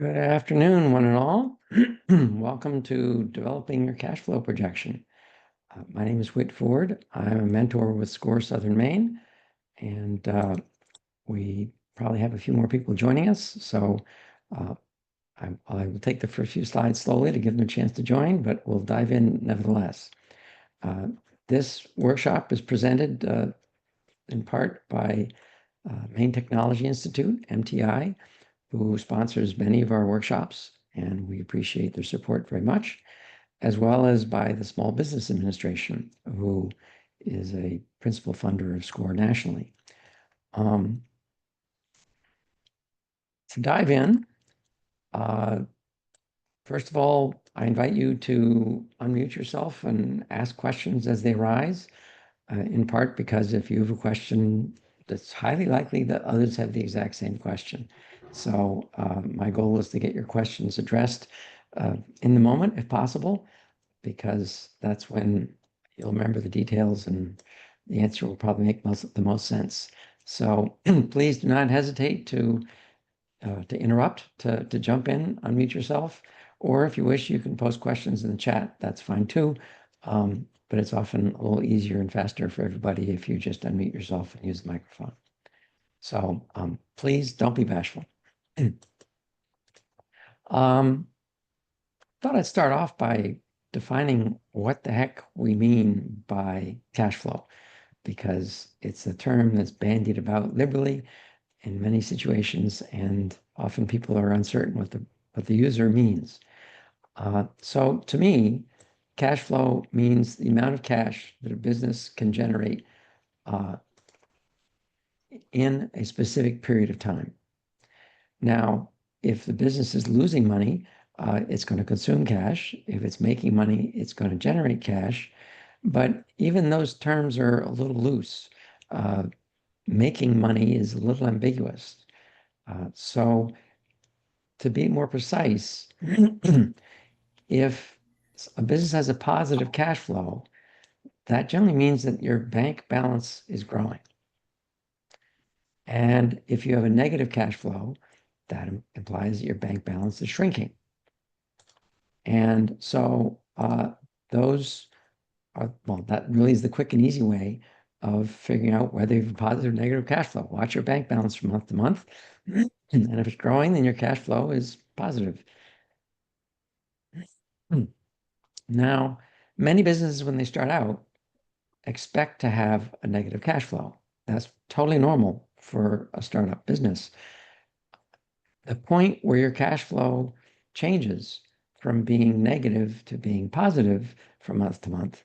Good afternoon, one and all. Welcome to Developing Your Cash Flow Projection. My name is Whit Ford. I'm a mentor with SCORE Southern Maine, and we probably have a few more people joining us. So uh, I will take the first few slides slowly to give them a chance to join, but we'll dive in nevertheless. Uh, this workshop is presented in part by Maine Technology Institute, MTI, who sponsors many of our workshops, and we appreciate their support very much, as well as by the Small Business Administration, who is a principal funder of SCORE nationally. To dive in, first of all, I invite you to unmute yourself and ask questions as they arise, in part because if you have a question, it's highly likely that others have the exact same question. So my goal is to get your questions addressed in the moment, if possible, because that's when you'll remember the details and the answer will probably make the most sense. So please do not hesitate to interrupt, to jump in, unmute yourself, or if you wish, you can post questions in the chat. That's fine too. But it's often a little easier and faster for everybody if you just unmute yourself and use the microphone. So please don't be bashful. Thought I'd start off by defining what the heck we mean by cash flow, because it's a term that's bandied about liberally in many situations, and often people are uncertain what the user means. So to me, cash flow means the amount of cash that a business can generate in a specific period of time. Now, if the business is losing money, it's going to consume cash. If it's making money, it's going to generate cash. But even those terms are a little loose. Making money is a little ambiguous. So to be more precise, if a business has a positive cash flow, that generally means that your bank balance is growing. And if you have a negative cash flow, that implies that your bank balance is shrinking. And so those are, well, that really is the quick and easy way of figuring out whether you have a positive or negative cash flow. Watch your bank balance from month to month. And if it's growing, then your cash flow is positive. Now, many businesses, when they start out, expect to have a negative cash flow. That's totally normal for a startup business. The point where your cash flow changes from being negative to being positive from month to month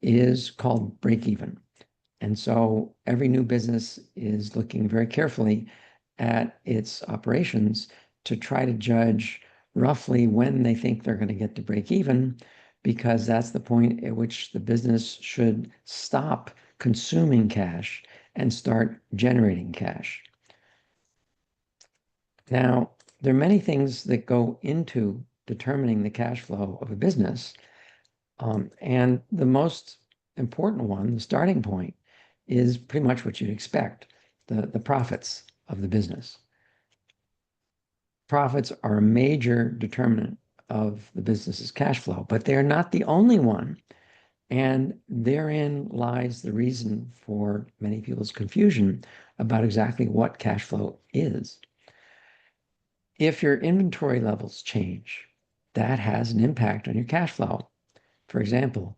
is called break even. And so every new business is looking very carefully at its operations to try to judge roughly when they think they're going to get to break even, because that's the point at which the business should stop consuming cash and start generating cash. Now, there are many things that go into determining the cash flow of a business. And the most important one, the starting point, is pretty much what you'd expect, the profits of the business. Profits are a major determinant of the business's cash flow, but they're not the only one. And therein lies the reason for many people's confusion about exactly what cash flow is. If your inventory levels change, that has an impact on your cash flow. For example,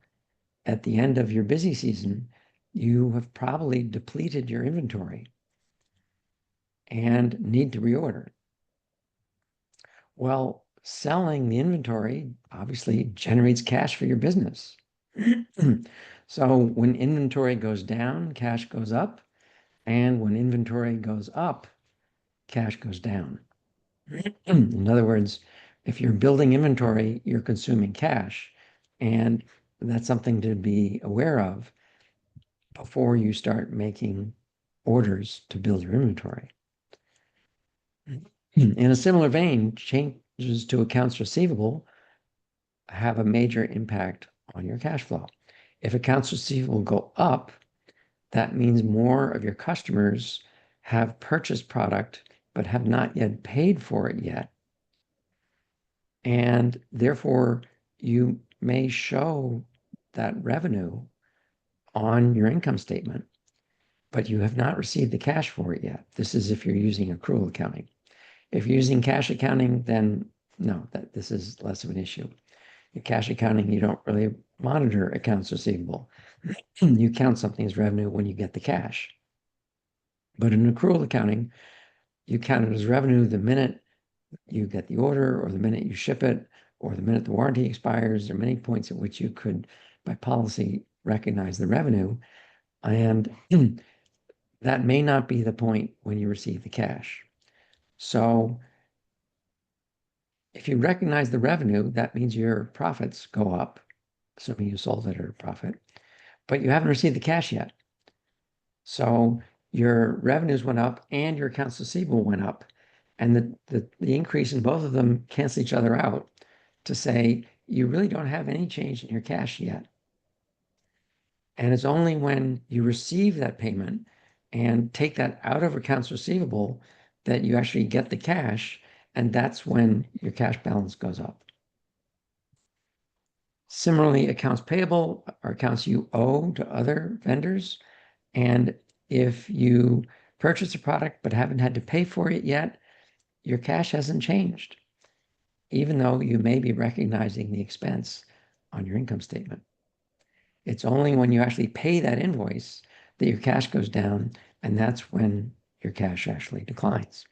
at the end of your busy season, you have probably depleted your inventory and need to reorder. Well, selling the inventory obviously generates cash for your business. So when inventory goes down, cash goes up. And when inventory goes up, cash goes down. In other words, if you're building inventory, you're consuming cash. And that's something to be aware of before you start making orders to build your inventory. In a similar vein, changes to accounts receivable have a major impact on your cash flow. If accounts receivable go up, that means more of your customers have purchased product but have not yet paid for it yet. And therefore, you may show that revenue on your income statement, but you have not received the cash for it yet. This is if you're using accrual accounting. If you're using cash accounting, then no, this is less of an issue. In cash accounting, you don't really monitor accounts receivable. You count something as revenue when you get the cash. But in accrual accounting, you count it as revenue the minute you get the order, or the minute you ship it, or the minute the warranty expires. There are many points at which you could, by policy, recognize the revenue. And that may not be the point when you receive the cash. So if you recognize the revenue, that means your profits go up, assuming you sold it at a profit, but you haven't received the cash yet. So your revenues went up and your accounts receivable went up. And the increase in both of them cancel each other out to say you really don't have any change in your cash yet. And it's only when you receive that payment and take that out of accounts receivable that you actually get the cash. And that's when your cash balance goes up. Similarly, accounts payable are accounts you owe to other vendors. And if you purchase a product but haven't had to pay for it yet, your cash hasn't changed, even though you may be recognizing the expense on your income statement. It's only when you actually pay that invoice that your cash goes down, and that's when your cash actually declines.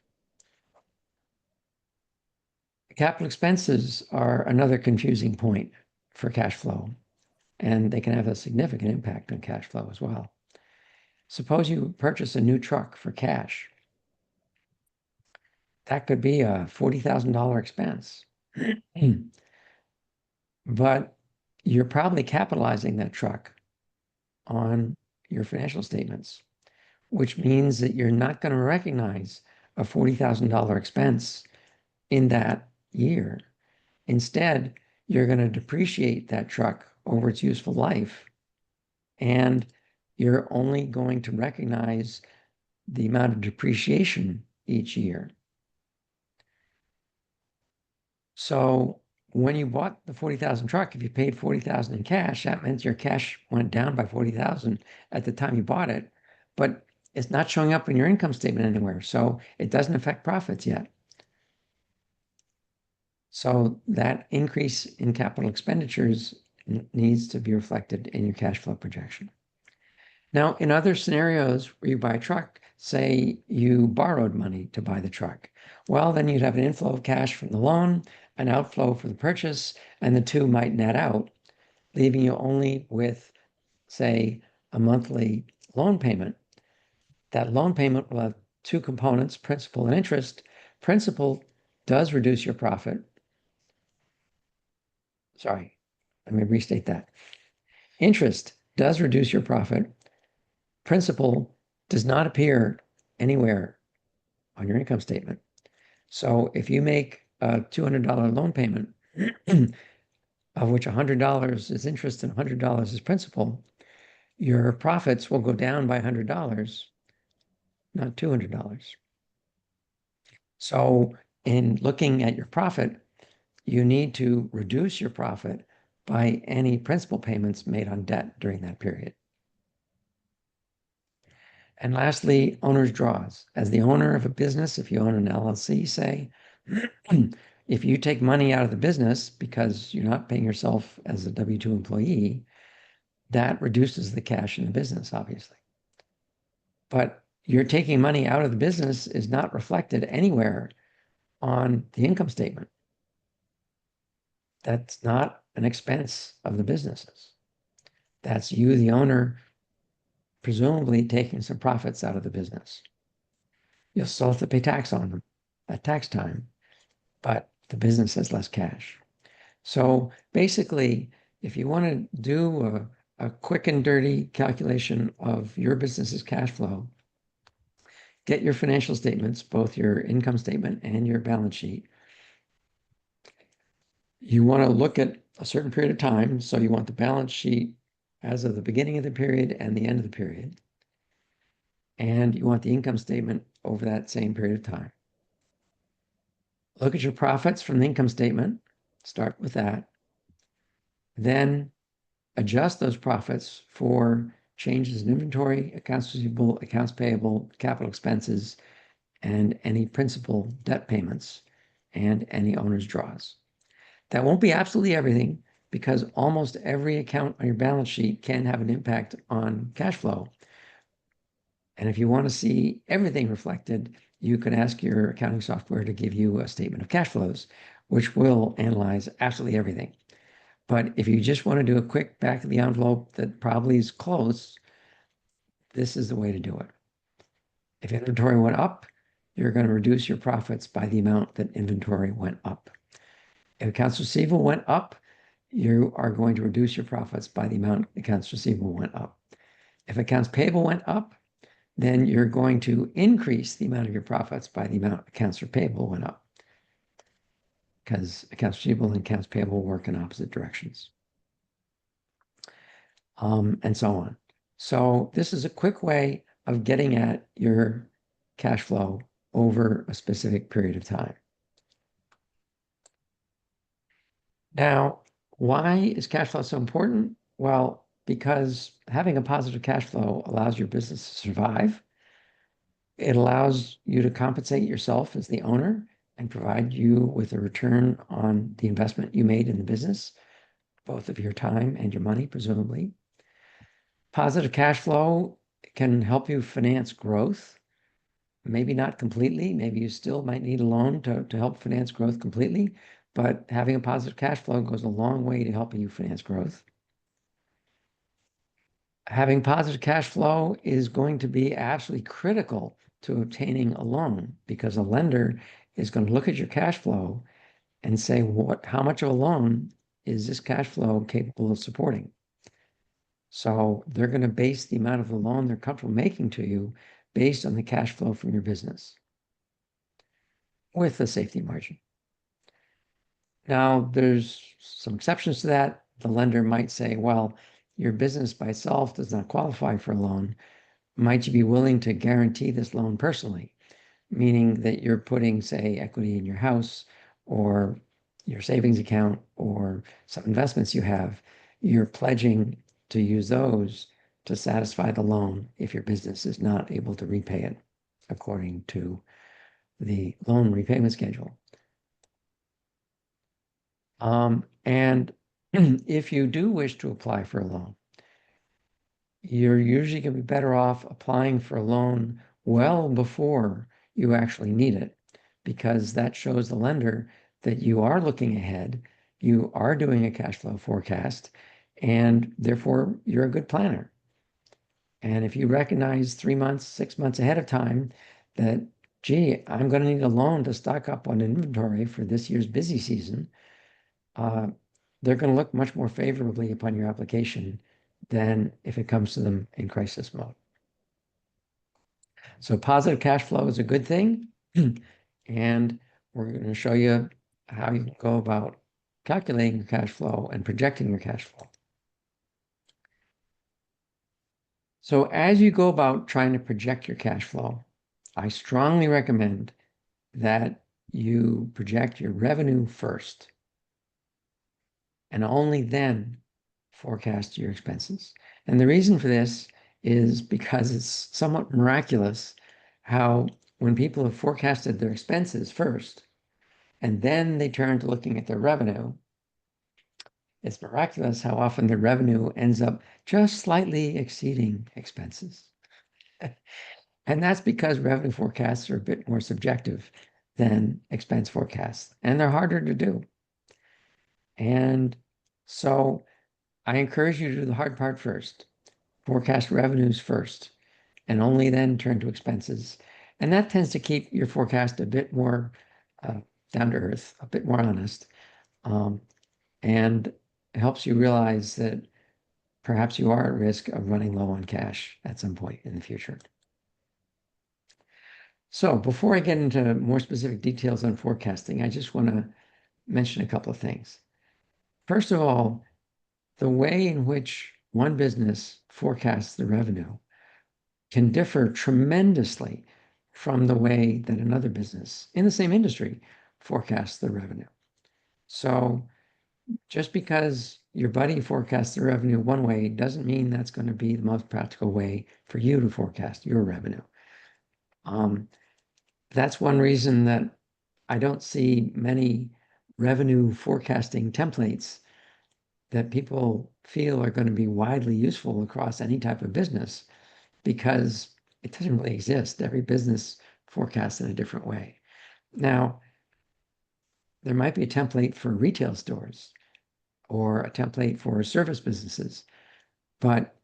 Capital expenses are another confusing point for cash flow, and they can have a significant impact on cash flow as well. Suppose you purchase a new truck for cash. That could be a $40,000 expense. But you're probably capitalizing that truck on your financial statements, which means that you're not going to recognize a $40,000 expense in that year. Instead, you're going to depreciate that truck over its useful life, and you're only going to recognize the amount of depreciation each year. So when you bought the 40,000 truck, if you paid 40,000 in cash, that meant your cash went down by 40,000 at the time you bought it, but it's not showing up in your income statement anywhere. So it doesn't affect profits yet. So that increase in capital expenditures needs to be reflected in your cash flow projection. Now, in other scenarios where you buy a truck, say you borrowed money to buy the truck, well, then you'd have an inflow of cash from the loan, an outflow for the purchase, and the two might net out, leaving you only with, say, a monthly loan payment. That loan payment will have two components, principal and interest. Principal does reduce your profit. Sorry, let me restate that. Interest does reduce your profit. Principal does not appear anywhere on your income statement. So if you make a $200 loan payment, of which $100 is interest and $100 is principal, your profits will go down by $100, not $200. So in looking at your profit, you need to reduce your profit by any principal payments made on debt during that period. And lastly, owner's draws. As the owner of a business, if you own an LLC, say, if you take money out of the business because you're not paying yourself as a W-2 employee, that reduces the cash in the business, obviously. But you're taking money out of the business is not reflected anywhere on the income statement. That's not an expense of the businesses. That's you, the owner, presumably taking some profits out of the business. You'll still have to pay tax on them at tax time, but the business has less cash. So basically, if you want to do a quick and dirty calculation of your business's cash flow, get your financial statements, both your income statement and your balance sheet. You want to look at a certain period of time. So you want the balance sheet as of the beginning of the period and the end of the period. And you want the income statement over that same period of time. Look at your profits from the income statement Start with that. Then adjust those profits for changes in inventory, accounts receivable, accounts payable, capital expenses, and any principal debt payments, and any owner's draws. That won't be absolutely everything, because almost every account on your balance sheet can have an impact on cash flow. And if you want to see everything reflected, you can ask your accounting software to give you a statement of cash flows, which will analyze absolutely everything. But if you just want to do a quick back of the envelope that probably is close, this is the way to do it. If inventory went up, you're going to reduce your profits by the amount that inventory went up. If accounts receivable went up, you are going to reduce your profits by the amount accounts receivable went up. If accounts payable went up, then you're going to increase the amount of your profits by the amount accounts payable went up, because accounts receivable and accounts payable work in opposite directions, and so on. So this is a quick way of getting at your cash flow over a specific period of time. Now, why is cash flow so important? Well, because having a positive cash flow allows your business to survive. It allows you to compensate yourself as the owner and provide you with a return on the investment you made in the business, both of your time and your money, presumably. Positive cash flow can help you finance growth. Maybe not completely. Maybe you still might need a loan to help finance growth completely, but having a positive cash flow goes a long way to helping you finance growth. Having positive cash flow is going to be absolutely critical to obtaining a loan, because a lender is going to look at your cash flow and say, how much of a loan is this cash flow capable of supporting? So they're going to base the amount of the loan they're comfortable making to you based on the cash flow from your business, with a safety margin. Now, there's some exceptions to that. The lender might say, well, your business by itself does not qualify for a loan. Might you be willing to guarantee this loan personally? Meaning that you're putting, say, equity in your house or your savings account or some investments you have. You're pledging to use those to satisfy the loan if your business is not able to repay it according to the loan repayment schedule. And if you do wish to apply for a loan, you're usually going to be better off applying for a loan well before you actually need it, because that shows the lender that you are looking ahead, you are doing a cash flow forecast, and therefore you're a good planner. And if you recognize 3 months, 6 months ahead of time that, gee, I'm going to need a loan to stock up on inventory for this year's busy season, they're going to look much more favorably upon your application than if it comes to them in crisis mode. So positive cash flow is a good thing. And we're going to show you how you can go about calculating your cash flow and projecting your cash flow. So as you go about trying to project your cash flow, I strongly recommend that you project your revenue first, and only then forecast your expenses. And the reason for this is because it's somewhat miraculous how, when people have forecasted their expenses first and then they turn to looking at their revenue, it's miraculous how often the revenue ends up just slightly exceeding expenses. And that's because revenue forecasts are a bit more subjective than expense forecasts, and they're harder to do. And so I encourage you to do the hard part first. Forecast revenues first, and only then turn to expenses. And that tends to keep your forecast a bit more down to earth, a bit more honest, and helps you realize that perhaps you are at risk of running low on cash at some point in the future. So before I get into more specific details on forecasting, I just want to mention a couple of things. First of all, the way in which one business forecasts the revenue can differ tremendously from the way that another business in the same industry forecasts the revenue. So just because your buddy forecasts the revenue one way doesn't mean that's going to be the most practical way for you to forecast your revenue. That's one reason that I don't see many revenue forecasting templates that people feel are going to be widely useful across any type of business because it doesn't really exist. Every business forecasts in a different way. Now, there might be a template for retail stores or a template for service businesses, but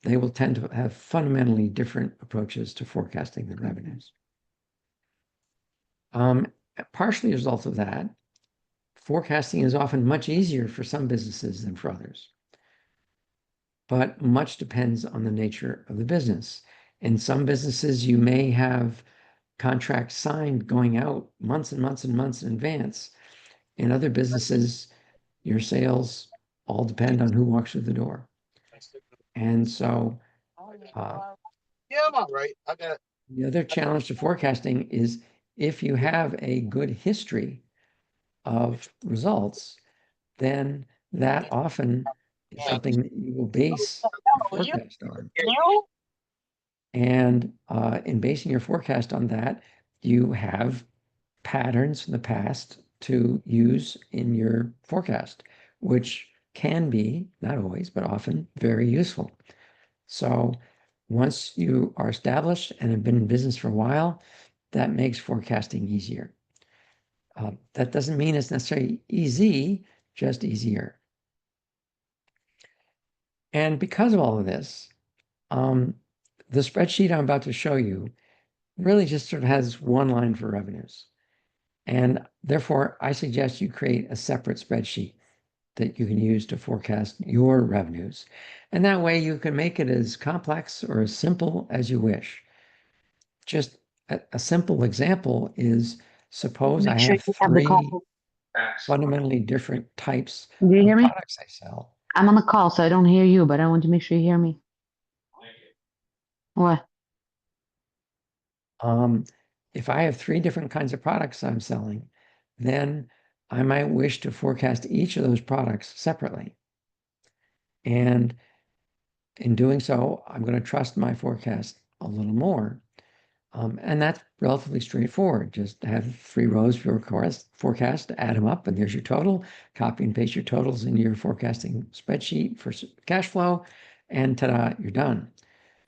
they will tend to have fundamentally different approaches to forecasting the revenues. Partially as a result of that, forecasting is often much easier for some businesses than for others, but much depends on the nature of the business. In some businesses, you may have contracts signed going out months and months and months in advance. In other businesses, your sales all depend on who walks through the door. And so Yeah, I'm all right. I got. the other challenge to forecasting is if you have a good history of results, then that often is something that you will base your forecast on. And in basing your forecast on that, you have patterns from the past to use in your forecast, which can be, not always, but often very useful. So once you are established and have been in business for a while, that makes forecasting easier. That doesn't mean it's necessarily easy, just easier. And because of all of this, the spreadsheet I'm about to show you really just sort of has one line for revenues. And therefore, I suggest you create a separate spreadsheet that you can use to forecast your revenues. And that way you can make it as complex or as simple as you wish. Just a simple example is suppose I Make sure have you have the three call. fundamentally different types Do you of hear me? products I sell. I'm on the call, so I don't hear you, but I want to make sure you hear me. What? Um, if I have three different kinds of products I'm selling, then I might wish to forecast each of those products separately. And in doing so, I'm going to trust my forecast a little more. And that's relatively straightforward. Just have 3 rows for your forecast, add them up, and there's your total. Copy and paste your totals in your forecasting spreadsheet for cash flow, and ta-da, you're done.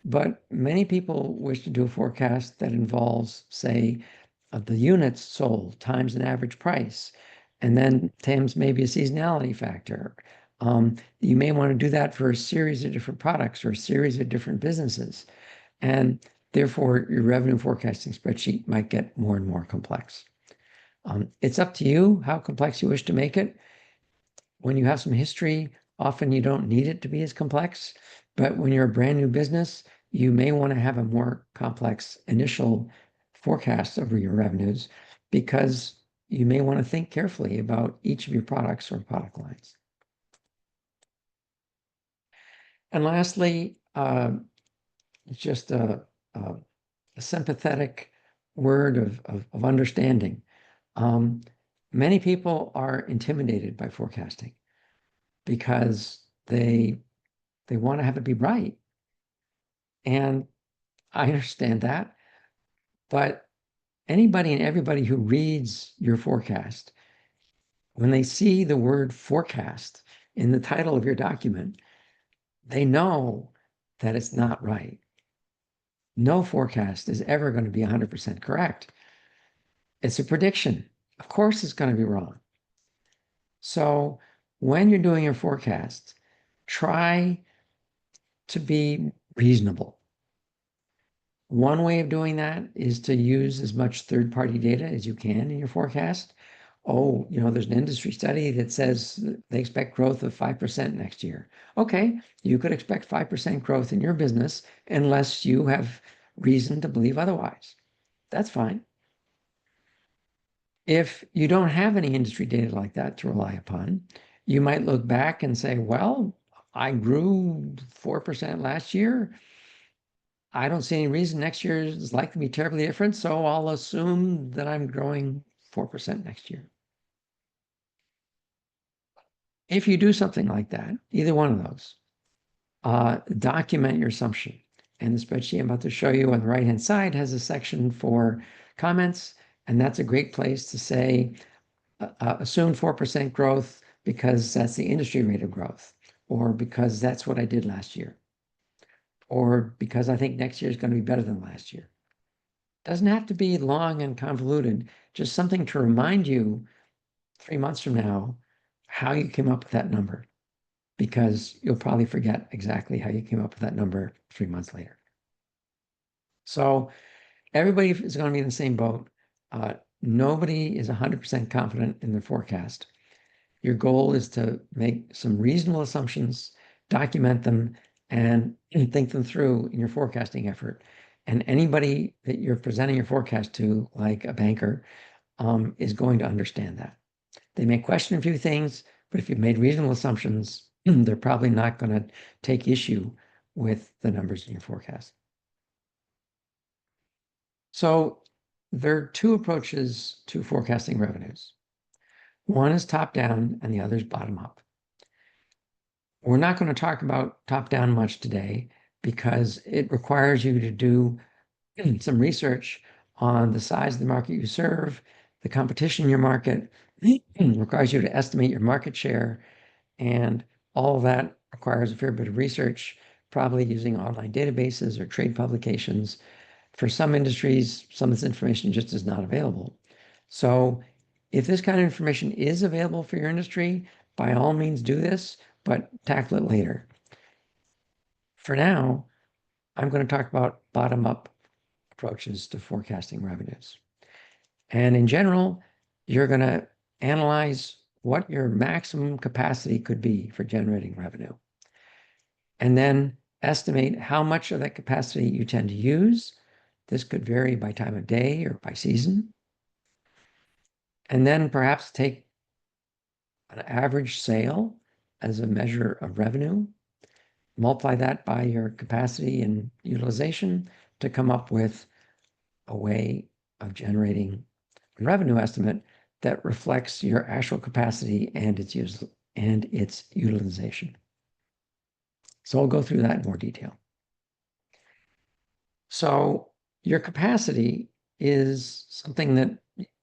But many people wish to do a forecast that involves, say, the units sold times an average price, and then times maybe a seasonality factor. You may want to do that for a series of different products or a series of different businesses. And therefore, your revenue forecasting spreadsheet might get more and more complex. It's up to you how complex you wish to make it. When you have some history, often you don't need it to be as complex. But when you're a brand new business, you may want to have a more complex initial forecast over your revenues because you may want to think carefully about each of your products or product lines. And lastly, just a sympathetic word of understanding. Many people are intimidated by forecasting because they want to have it be right. And I understand that, but anybody and everybody who reads your forecast, when they see the word forecast in the title of your document, they know that it's not right. No forecast is ever going to be 100% correct. It's a prediction. Of course, it's going to be wrong. So when you're doing your forecast, try to be reasonable. One way of doing that is to use as much third-party data as you can in your forecast. Oh, there's an industry study that says they expect growth of 5% next year. Okay, you could expect 5% growth in your business unless you have reason to believe otherwise. That's fine. If you don't have any industry data like that to rely upon, you might look back and say, well, I grew 4% last year. I don't see any reason next year is likely to be terribly different, so I'll assume that I'm growing 4% next year. If you do something like that, either one of those, document your assumption. And the spreadsheet I'm about to show you on the right-hand side has a section for comments, and that's a great place to say, assume 4% growth because that's the industry rate of growth, or because that's what I did last year, or because I think next year is going to be better than last year. Doesn't have to be long and convoluted, just something to remind you 3 months from now how you came up with that number, because you'll probably forget exactly how you came up with that number 3 months later. So everybody is going to be in the same boat. Nobody is 100% confident in their forecast. Your goal is to make some reasonable assumptions, document them, and think them through in your forecasting effort. And anybody that you're presenting your forecast to, like a banker, is going to understand that. They may question a few things, but if you've made reasonable assumptions, they're probably not going to take issue with the numbers in your forecast. So there are two approaches to forecasting revenues. One is top down and the other is bottom up. We're not going to talk about top down much today because it requires you to do some research on the size of the market you serve, the competition in your market, requires you to estimate your market share, and all of that requires a fair bit of research, probably using online databases or trade publications. For some industries, some of this information just is not available. So if this kind of information is available for your industry, by all means do this, but tackle it later. For now, I'm going to talk about bottom-up approaches to forecasting revenues. And in general, you're going to analyze what your maximum capacity could be for generating revenue, and then estimate how much of that capacity you tend to use. This could vary by time of day or by season. And then perhaps take an average sale as a measure of revenue, multiply that by your capacity and utilization to come up with a way of generating a revenue estimate that reflects your actual capacity and its utilization. So I'll go through that in more detail. So your capacity is something that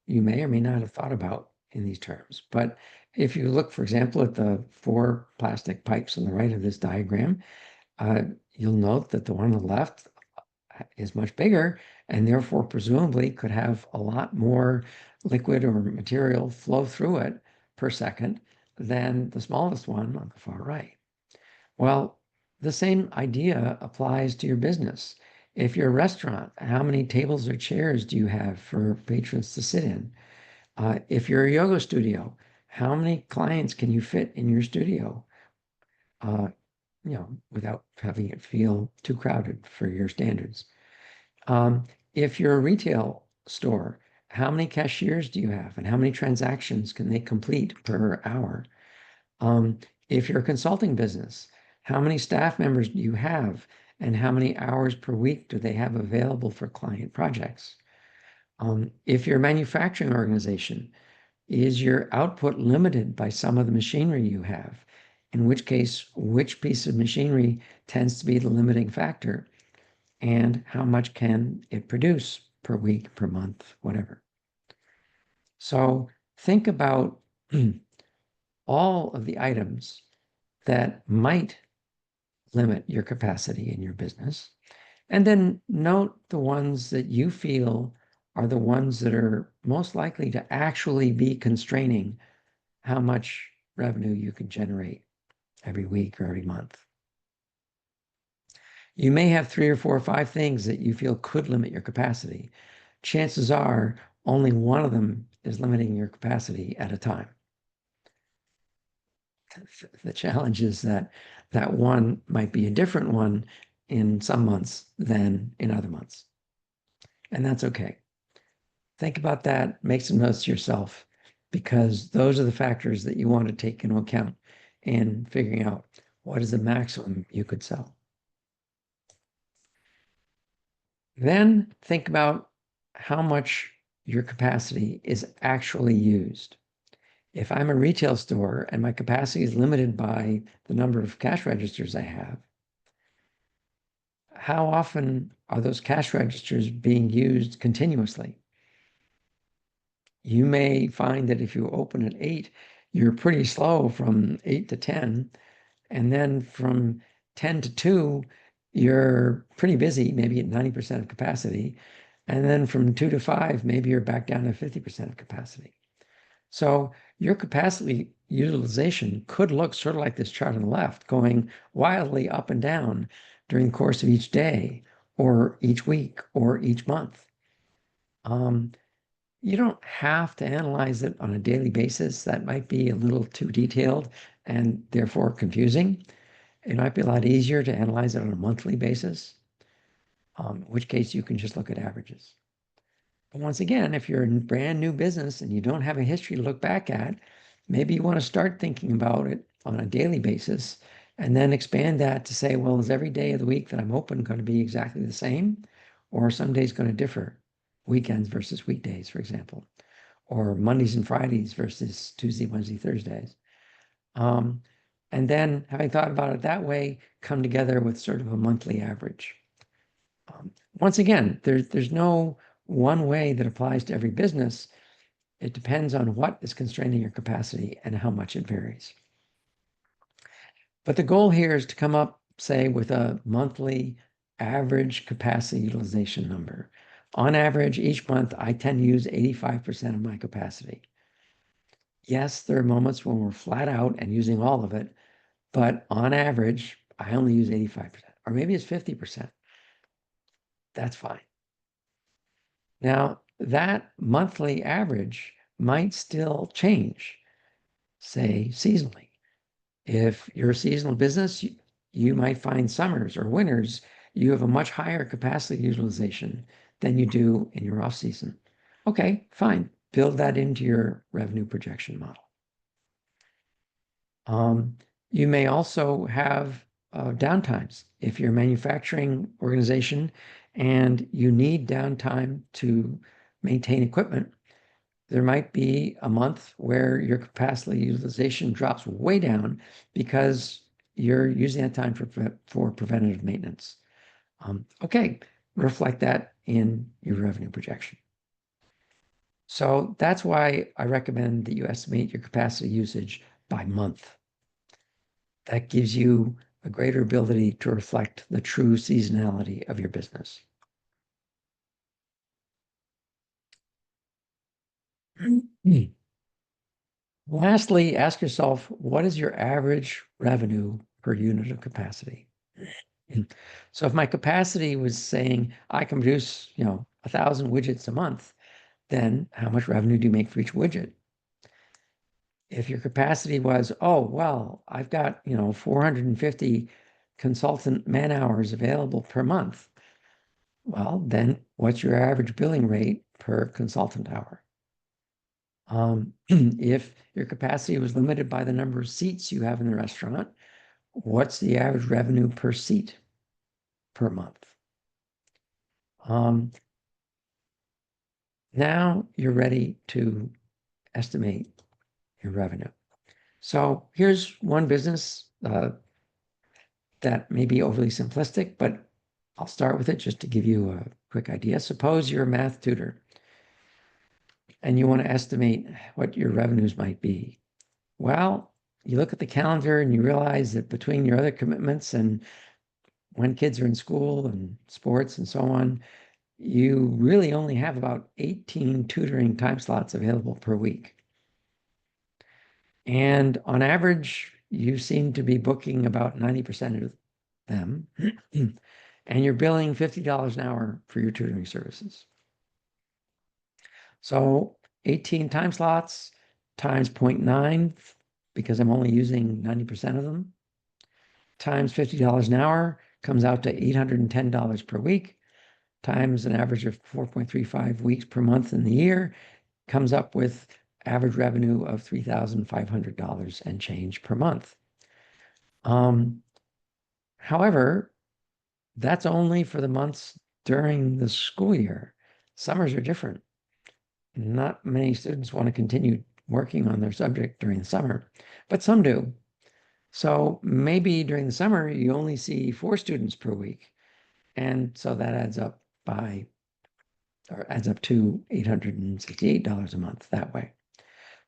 you may or may not have thought about in these terms. But if you look, for example, at the 4 plastic pipes on the right of this diagram, you'll note that the one on the left is much bigger and therefore presumably could have a lot more liquid or material flow through it per second than the smallest one on the far right. Well, the same idea applies to your business. If you're a restaurant, how many tables or chairs do you have for patrons to sit in? If you're a yoga studio, how many clients can you fit in your studio? Without having it feel too crowded for your standards. If you're a retail store, how many cashiers do you have and how many transactions can they complete per hour? If you're a consulting business, how many staff members do you have and how many hours per week do they have available for client projects? If you're a manufacturing organization, is your output limited by some of the machinery you have? In which case, which piece of machinery tends to be the limiting factor? And how much can it produce per week, per month, whatever? So think about all of the items that might limit your capacity in your business, and then note the ones that you feel are the ones that are most likely to actually be constraining how much revenue you can generate every week or every month. You may have 3 or 4 or 5 things that you feel could limit your capacity. Chances are only one of them is limiting your capacity at a time. The challenge is that that one might be a different one in some months than in other months. And that's okay. Think about that, make some notes yourself, because those are the factors that you want to take into account in figuring out what is the maximum you could sell. Then think about how much your capacity is actually used. If I'm a retail store and my capacity is limited by the number of cash registers I have, how often are those cash registers being used continuously? You may find that if you open at 8, you're pretty slow from 8 to 10. And then from 10 to 2, you're pretty busy, maybe at 90% of capacity. And then from 2 to 5, maybe you're back down to 50% of capacity. So your capacity utilization could look sort of like this chart on the left, going wildly up and down during the course of each day or each week or each month. You don't have to analyze it on a daily basis. That might be a little too detailed and therefore confusing. It might be a lot easier to analyze it on a monthly basis, in which case you can just look at averages. But once again, if you're in brand new business and you don't have a history to look back at, maybe you want to start thinking about it on a daily basis and then expand that to say, well, is every day of the week that I'm open going to be exactly the same? Or are some days going to differ? Weekends versus weekdays, for example, or Mondays and Fridays versus Tuesday, Wednesday, Thursdays. And then having thought about it that way, come together with sort of a monthly average. Once again, there's no one way that applies to every business. It depends on what is constraining your capacity and how much it varies. But the goal here is to come up, say, with a monthly average capacity utilization number. On average, each month, I tend to use 85% of my capacity. Yes, there are moments when we're flat out and using all of it, but on average, I only use 85%, or maybe it's 50%. That's fine. Now, that monthly average might still change, say seasonally. If you're a seasonal business, you might find summers or winters, you have a much higher capacity utilization than you do in your off season. Okay, fine. Build that into your revenue projection model. You may also have downtimes. If you're a manufacturing organization and you need downtime to maintain equipment, there might be a month where your capacity utilization drops way down because you're using that time for preventative maintenance. Okay, reflect that in your revenue projection. So that's why I recommend that you estimate your capacity usage by month. That gives you a greater ability to reflect the true seasonality of your business. Lastly, ask yourself, what is your average revenue per unit of capacity? So if my capacity was saying I can produce, 1,000 widgets a month, then how much revenue do you make for each widget? If your capacity was, oh, well, I've got, 450 consultant man hours available per month, well, then what's your average billing rate per consultant hour? If your capacity was limited by the number of seats you have in the restaurant, what's the average revenue per seat per month? Now you're ready to estimate your revenue. So here's one business that may be overly simplistic, but I'll start with it just to give you a quick idea. Suppose you're a math tutor and you want to estimate what your revenues might be. Well, you look at the calendar and you realize that between your other commitments and when kids are in school and sports and so on, you really only have about 18 tutoring time slots available per week. And on average, you seem to be booking about 90% of them, and you're billing $50 an hour for your tutoring services. So 18 time slots times 0.9, because I'm only using 90% of them, times $50 an hour comes out to $810 per week, times an average of 4.35 weeks per month in the year, comes up with average revenue of $3,500 and change per month. However, that's only for the months during the school year. Summers are different. Not many students want to continue working on their subject during the summer, but some do. So maybe during the summer, you only see 4 students per week. And so that adds up to $868 a month that way.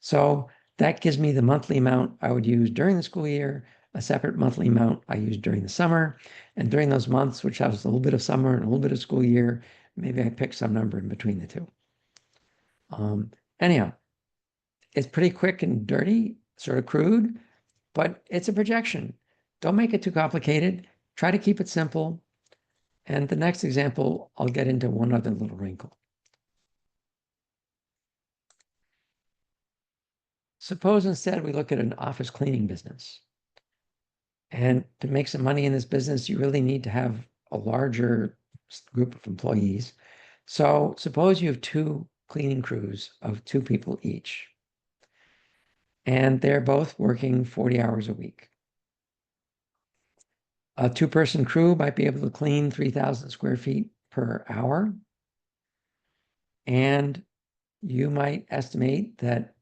So that gives me the monthly amount I would use during the school year, a separate monthly amount I use during the summer. And during those months, which has a little bit of summer and a little bit of school year, maybe I pick some number in between the two. Anyhow, it's pretty quick and dirty, sort of crude, but it's a projection. Don't make it too complicated. Try to keep it simple. And the next example, I'll get into one other little wrinkle. Suppose instead we look at an office cleaning business. And to make some money in this business, you really need to have a larger group of employees. So suppose you have 2 cleaning crews of 2 people each, and they're both working 40 hours a week. A 2-person crew might be able to clean 3,000 square feet per hour. And you might estimate that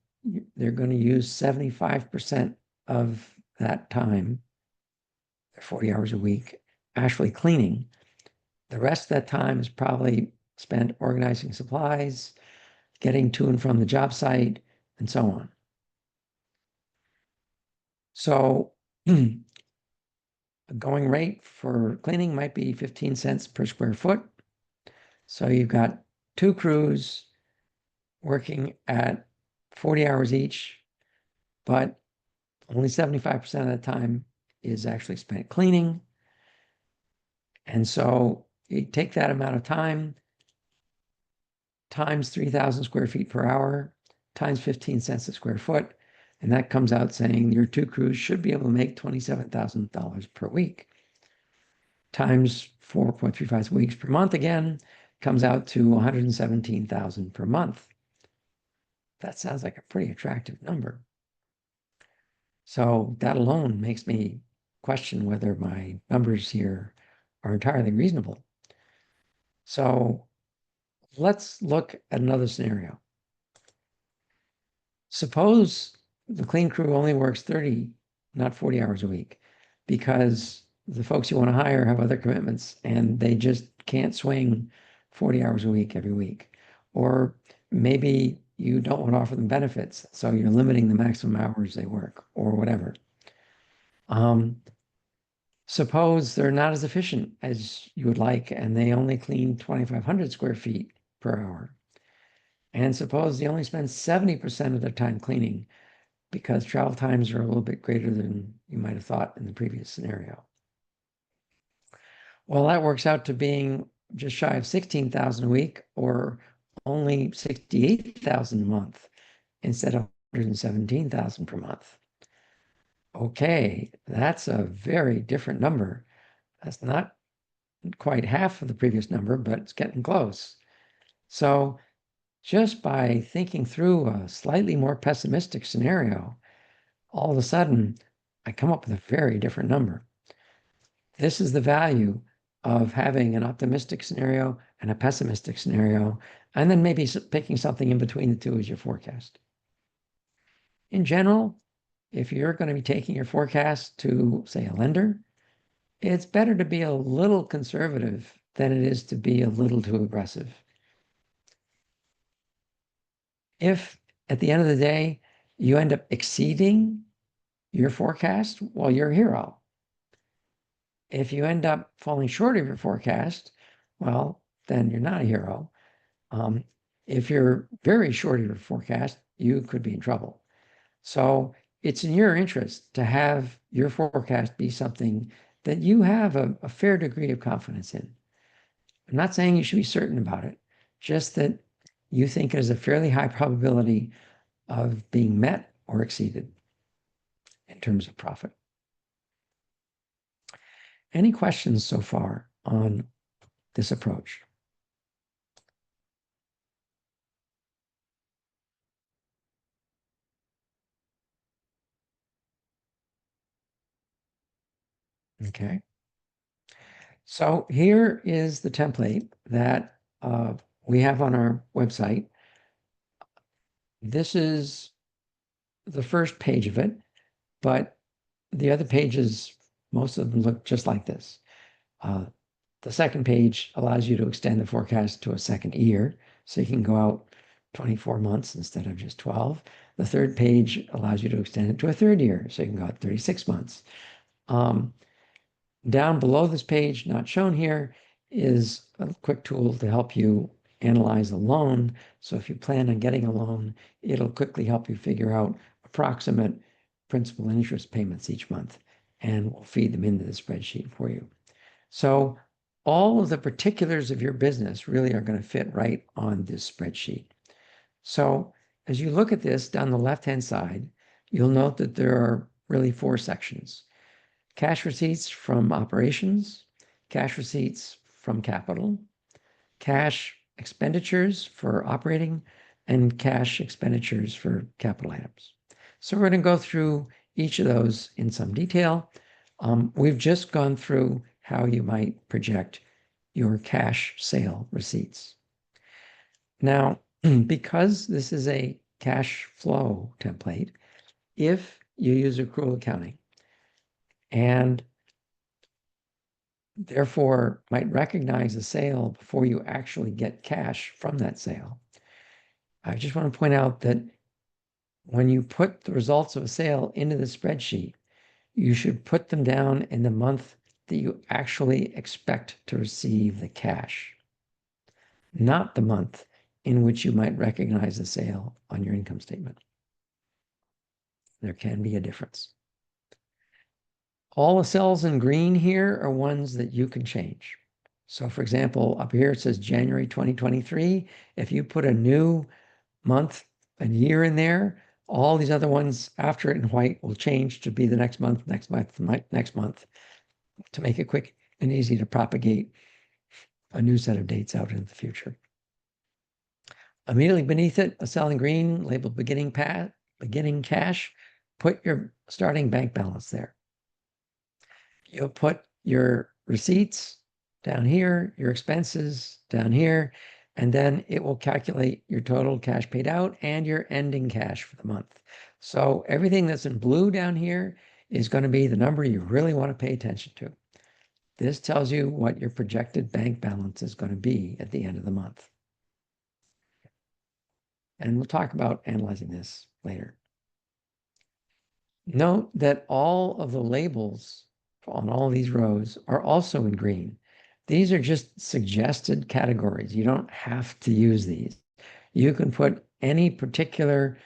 they're going to use 75% of that time, 40 hours a week, actually cleaning. The rest of that time is probably spent organizing supplies, getting to and from the job site, and so on. So a going rate for cleaning might be 15 cents per square foot. So you've got 2 crews working at 40 hours each, but only 75% of the time is actually spent cleaning. And so you take that amount of time times 3,000 square feet per hour times 15 cents a square foot. And that comes out saying your 2 crews should be able to make $27,000 per week. Times 4.35 weeks per month again comes out to $117,000 per month. That sounds like a pretty attractive number. So that alone makes me question whether my numbers here are entirely reasonable. So let's look at another scenario. Suppose the clean crew only works 30, not 40 hours a week, because the folks you want to hire have other commitments and they just can't swing 40 hours a week every week. Or maybe you don't want to offer them benefits, so you're limiting the maximum hours they work or whatever. Suppose they're not as efficient as you would like and they only clean 2,500 square feet per hour. And suppose they only spend 70% of their time cleaning because travel times are a little bit greater than you might have thought in the previous scenario. Well, that works out to being just shy of 16,000 a week or only 68,000 a month instead of 117,000 per month. Okay, that's a very different number. That's not quite half of the previous number, but it's getting close. So just by thinking through a slightly more pessimistic scenario, all of a sudden, I come up with a very different number. This is the value of having an optimistic scenario and a pessimistic scenario, and then maybe picking something in between the two as your forecast. In general, if you're going to be taking your forecast to, say, a lender, it's better to be a little conservative than it is to be a little too aggressive. If at the end of the day, you end up exceeding your forecast, well, you're a hero. If you end up falling short of your forecast, well, then you're not a hero. If you're very short of your forecast, you could be in trouble. So it's in your interest to have your forecast be something that you have a fair degree of confidence in. I'm not saying you should be certain about it, just that you think it is a fairly high probability of being met or exceeded in terms of profit. Any questions so far on this approach? Okay. So here is the template that we have on our website. This is the first page of it, but the other pages, most of them look just like this. The second page allows you to extend the forecast to a second year, so you can go out 24 months instead of just 12. The third page allows you to extend it to a third year, so you can go out 36 months. Down below this page, not shown here, is a quick tool to help you analyze a loan. So if you plan on getting a loan, it'll quickly help you figure out approximate principal and interest payments each month, and we'll feed them into the spreadsheet for you. So all of the particulars of your business really are going to fit right on this spreadsheet. So as you look at this down the left-hand side, you'll note that there are really 4 sections: cash receipts from operations, cash receipts from capital, cash expenditures for operating, and cash expenditures for capital items. So we're going to go through each of those in some detail. We've just gone through how you might project your cash sale receipts. Now, because this is a cash flow template, if you use accrual accounting and therefore might recognize a sale before you actually get cash from that sale, I just want to point out that when you put the results of a sale into the spreadsheet, you should put them down in the month that you actually expect to receive the cash, not the month in which you might recognize the sale on your income statement. There can be a difference. All the cells in green here are ones that you can change. So for example, up here it says January 2023. If you put a new month and year in there, all these other ones after it in white will change to be the next month, next month, next month, to make it quick and easy to propagate a new set of dates out into the future. Immediately beneath it, a cell in green labeled beginning cash, put your starting bank balance there. You'll put your receipts down here, your expenses down here, and then it will calculate your total cash paid out and your ending cash for the month. So everything that's in blue down here is going to be the number you really want to pay attention to. This tells you what your projected bank balance is going to be at the end of the month. And we'll talk about analyzing this later. Note that all of the labels on all these rows are also in green. These are just suggested categories. You don't have to use these. You can put any particular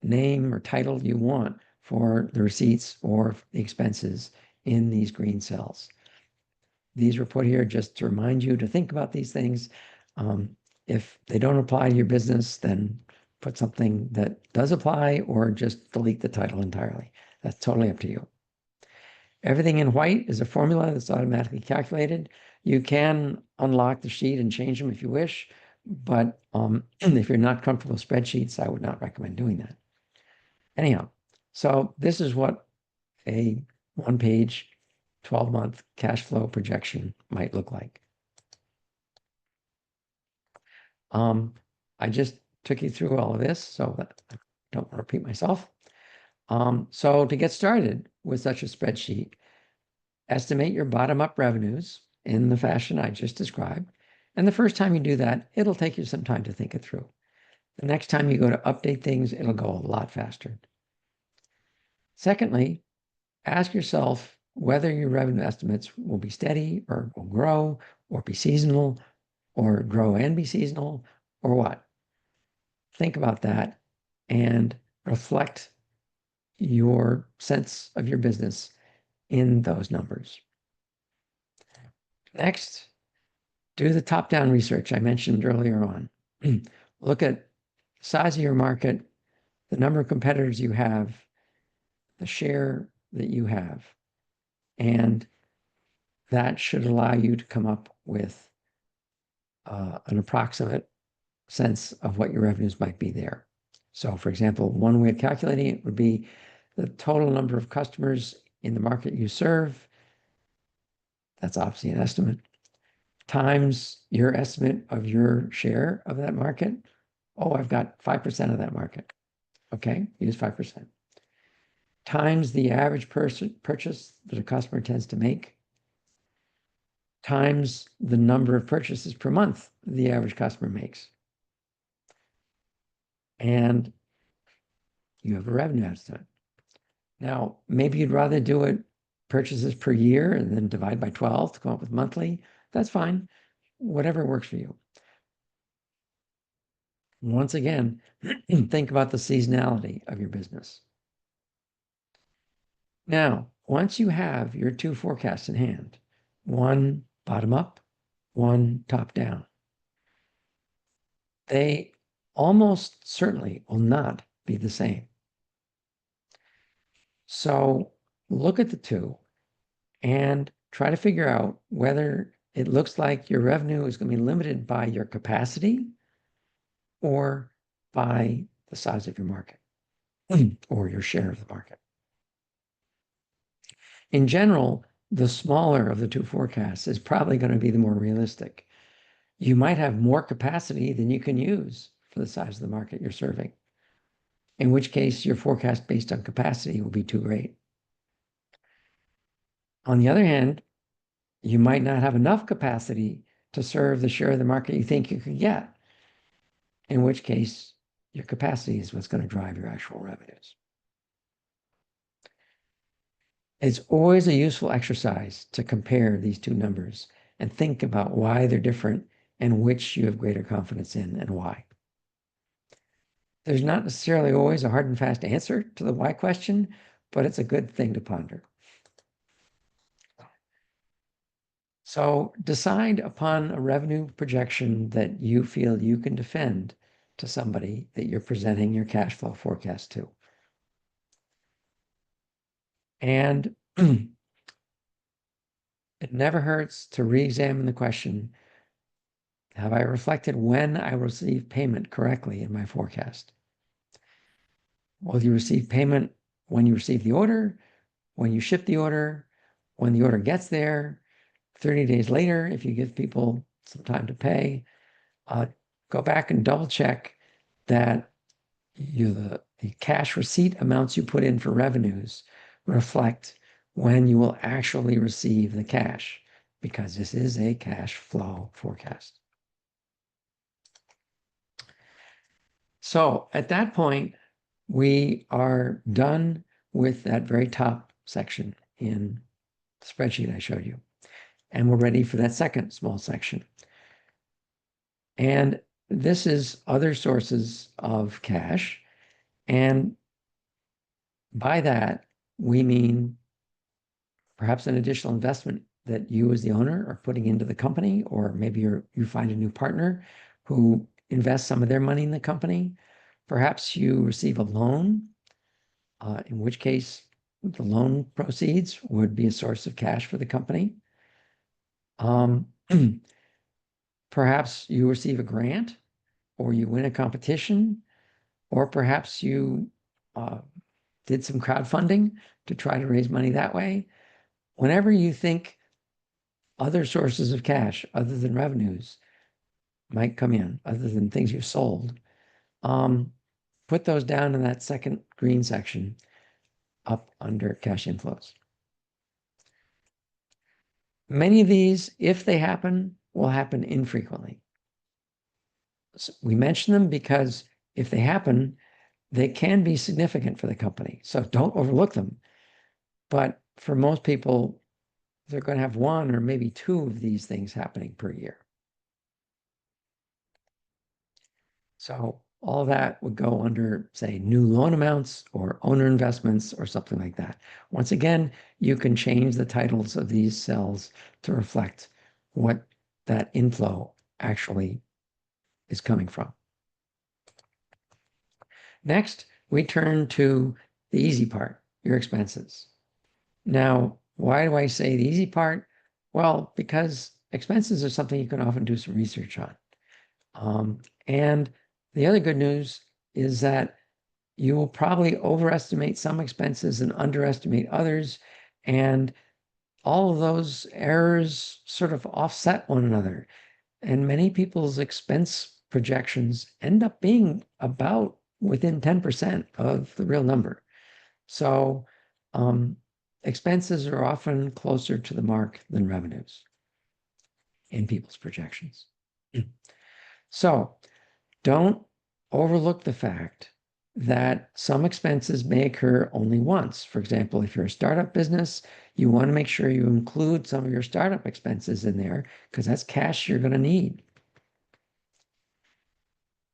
name or title you want for the receipts or the expenses in these green cells. These were put here just to remind you to think about these things. If they don't apply to your business, then put something that does apply or just delete the title entirely. That's totally up to you. Everything in white is a formula that's automatically calculated. You can unlock the sheet and change them if you wish, but if you're not comfortable with spreadsheets, I would not recommend doing that. Anyhow, so this is what a one-page, 12-month cash flow projection might look like. I just took you through all of this, so that I don't want to repeat myself. So to get started with such a spreadsheet, estimate your bottom-up revenues in the fashion I just described. And the first time you do that, it'll take you some time to think it through. The next time you go to update things, it'll go a lot faster. Secondly, ask yourself whether your revenue estimates will be steady or will grow or be seasonal or grow and be seasonal or what. Think about that and reflect your sense of your business in those numbers. Next, do the top-down research I mentioned earlier on. Look at the size of your market, the number of competitors you have, the share that you have, and that should allow you to come up with an approximate sense of what your revenues might be there. So for example, one way of calculating it would be the total number of customers in the market you serve. That's obviously an estimate, times your estimate of your share of that market. Oh, I've got 5% of that market. Okay, use 5%. Times the average purchase that a customer tends to make, times the number of purchases per month the average customer makes. And you have a revenue estimate. Now, maybe you'd rather do it purchases per year and then divide by 12 to come up with monthly. That's fine. Whatever works for you. Once again, think about the seasonality of your business. Now, once you have your two forecasts in hand, one bottom up, one top down, they almost certainly will not be the same. So look at the two and try to figure out whether it looks like your revenue is going to be limited by your capacity or by the size of your market or your share of the market. In general, the smaller of the two forecasts is probably going to be the more realistic. You might have more capacity than you can use for the size of the market you're serving, in which case your forecast based on capacity will be too great. On the other hand, you might not have enough capacity to serve the share of the market you think you could get, in which case your capacity is what's going to drive your actual revenues. It's always a useful exercise to compare these two numbers and think about why they're different and which you have greater confidence in and why. There's not necessarily always a hard and fast answer to the why question, but it's a good thing to ponder. So decide upon a revenue projection that you feel you can defend to somebody that you're presenting your cash flow forecast to. And it never hurts to re-examine the question, have I reflected when I receive payment correctly in my forecast? Will you receive payment when you receive the order, when you ship the order, when the order gets there, 30 days later, if you give people some time to pay? Go back and double check that the cash receipt amounts you put in for revenues reflect when you will actually receive the cash, because this is a cash flow forecast. So at that point, we are done with that very top section in the spreadsheet I showed you. And we're ready for that second small section. And this is other sources of cash. And by that, we mean perhaps an additional investment that you as the owner are putting into the company, or maybe you find a new partner who invests some of their money in the company. Perhaps you receive a loan, in which case the loan proceeds would be a source of cash for the company. Perhaps you receive a grant, or you win a competition, or perhaps you did some crowdfunding to try to raise money that way. Whenever you think other sources of cash other than revenues might come in, other than things you've sold, put those down in that second green section up under cash inflows. Many of these, if they happen, will happen infrequently. So we mention them because if they happen, they can be significant for the company. So don't overlook them. But for most people, they're going to have one or maybe two of these things happening per year. So all that would go under, say, new loan amounts or owner investments or something like that. Once again, you can change the titles of these cells to reflect what that inflow actually is coming from. Next, we turn to the easy part, your expenses. Now, why do I say the easy part? Well, because expenses are something you can often do some research on. And the other good news is that you will probably overestimate some expenses and underestimate others. And all of those errors sort of offset one another. And many people's expense projections end up being about within 10% of the real number. So expenses are often closer to the mark than revenues in people's projections. So don't overlook the fact that some expenses may occur only once. For example, if you're a startup business, you want to make sure you include some of your startup expenses in there because that's cash you're going to need.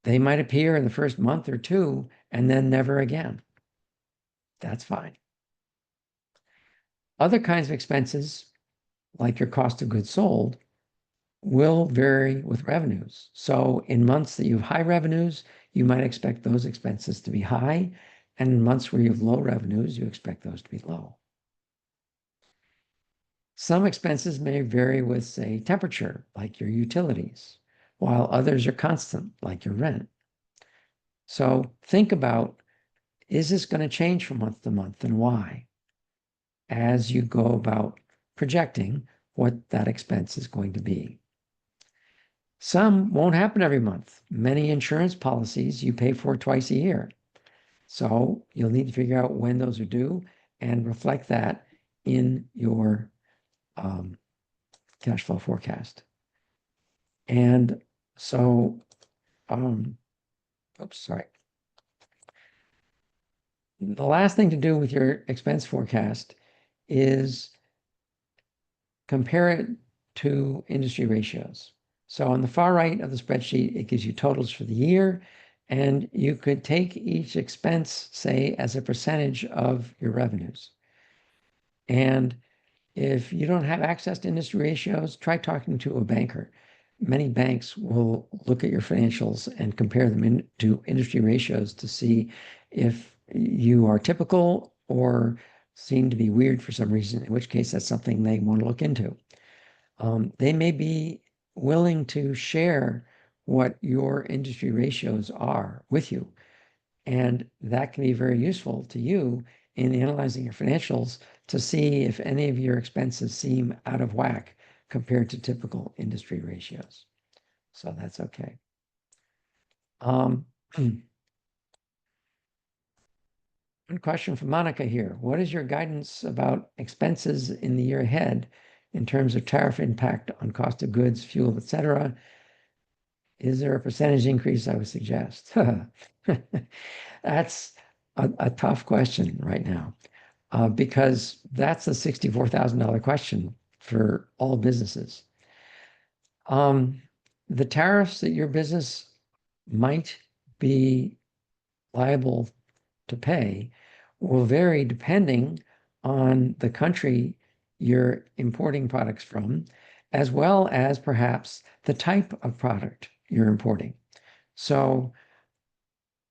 They might appear in the first month or two and then never again. That's fine. Other kinds of expenses, like your cost of goods sold, will vary with revenues. So in months that you have high revenues, you might expect those expenses to be high. And in months where you have low revenues, you expect those to be low. Some expenses may vary with, say, temperature, like your utilities, while others are constant, like your rent. So think about, is this going to change from month to month and why? As you go about projecting what that expense is going to be. Some won't happen every month. Many insurance policies you pay for twice a year. So you'll need to figure out when those are due and reflect that in your cash flow forecast. And so, oops, sorry. The last thing to do with your expense forecast is compare it to industry ratios. So on the far right of the spreadsheet, it gives you totals for the year, and you could take each expense, say, as a percentage of your revenues. And if you don't have access to industry ratios, try talking to a banker. Many banks will look at your financials and compare them to industry ratios to see if you are typical or seem to be weird for some reason, in which case that's something they want to look into. They may be willing to share what your industry ratios are with you. And that can be very useful to you in analyzing your financials to see if any of your expenses seem out of whack compared to typical industry ratios. So that's okay. One question from Monica here. What is your guidance about expenses in the year ahead in terms of tariff impact on cost of goods, fuel, etc.? Is there a percentage increase I would suggest? That's a tough question right now because that's a $64,000 question for all businesses. The tariffs that your business might be liable to pay will vary depending on the country you're importing products from, as well as perhaps the type of product you're importing. So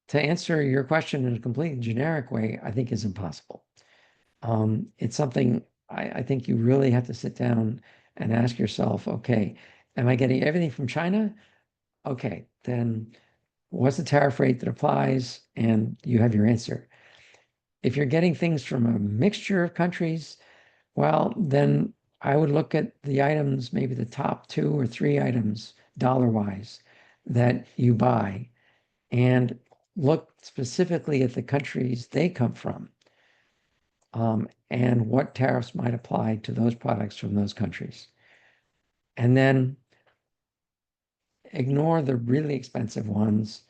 to answer your question in a completely generic way, I think is impossible. It's something I think you really have to sit down and ask yourself, okay, am I getting everything from China? Okay, then what's the tariff rate that applies? And you have your answer. If you're getting things from a mixture of countries, well, then I would look at the items, maybe the top 2 or 3 items dollar-wise that you buy and look specifically at the countries they come from and what tariffs might apply to those products from those countries. And then ignore the really expensive ones,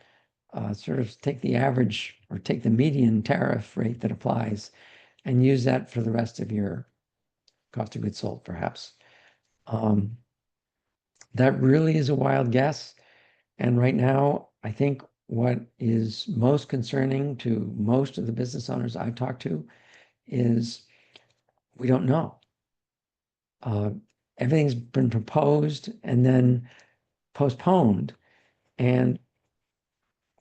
sort of take the average or take the median tariff rate that applies and use that for the rest of your cost of goods sold, perhaps. That really is a wild guess. And right now, I think what is most concerning to most of the business owners I've talked to is we don't know. Everything's been proposed and then postponed, and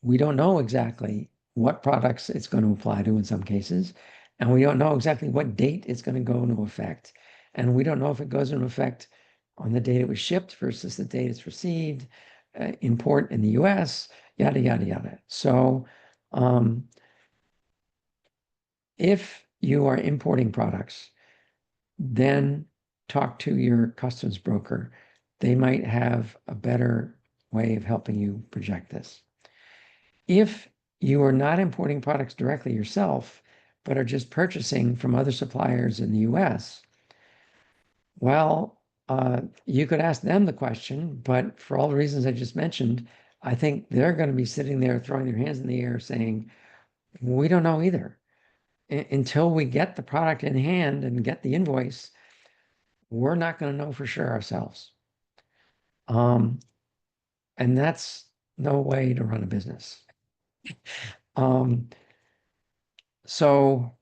we don't know exactly what products it's going to apply to in some cases, and we don't know exactly what date it's going to go into effect. And we don't know if it goes into effect on the date it was shipped versus the date it's received, import in the US, yada, yada, yada. So if you are importing products, then talk to your customs broker. They might have a better way of helping you project this. If you are not importing products directly yourself, but are just purchasing from other suppliers in the US, well, you could ask them the question, but for all the reasons I just mentioned, I think they're going to be sitting there throwing their hands in the air saying, we don't know either. Until we get the product in hand and get the invoice, we're not going to know for sure ourselves. And that's no way to run a business. So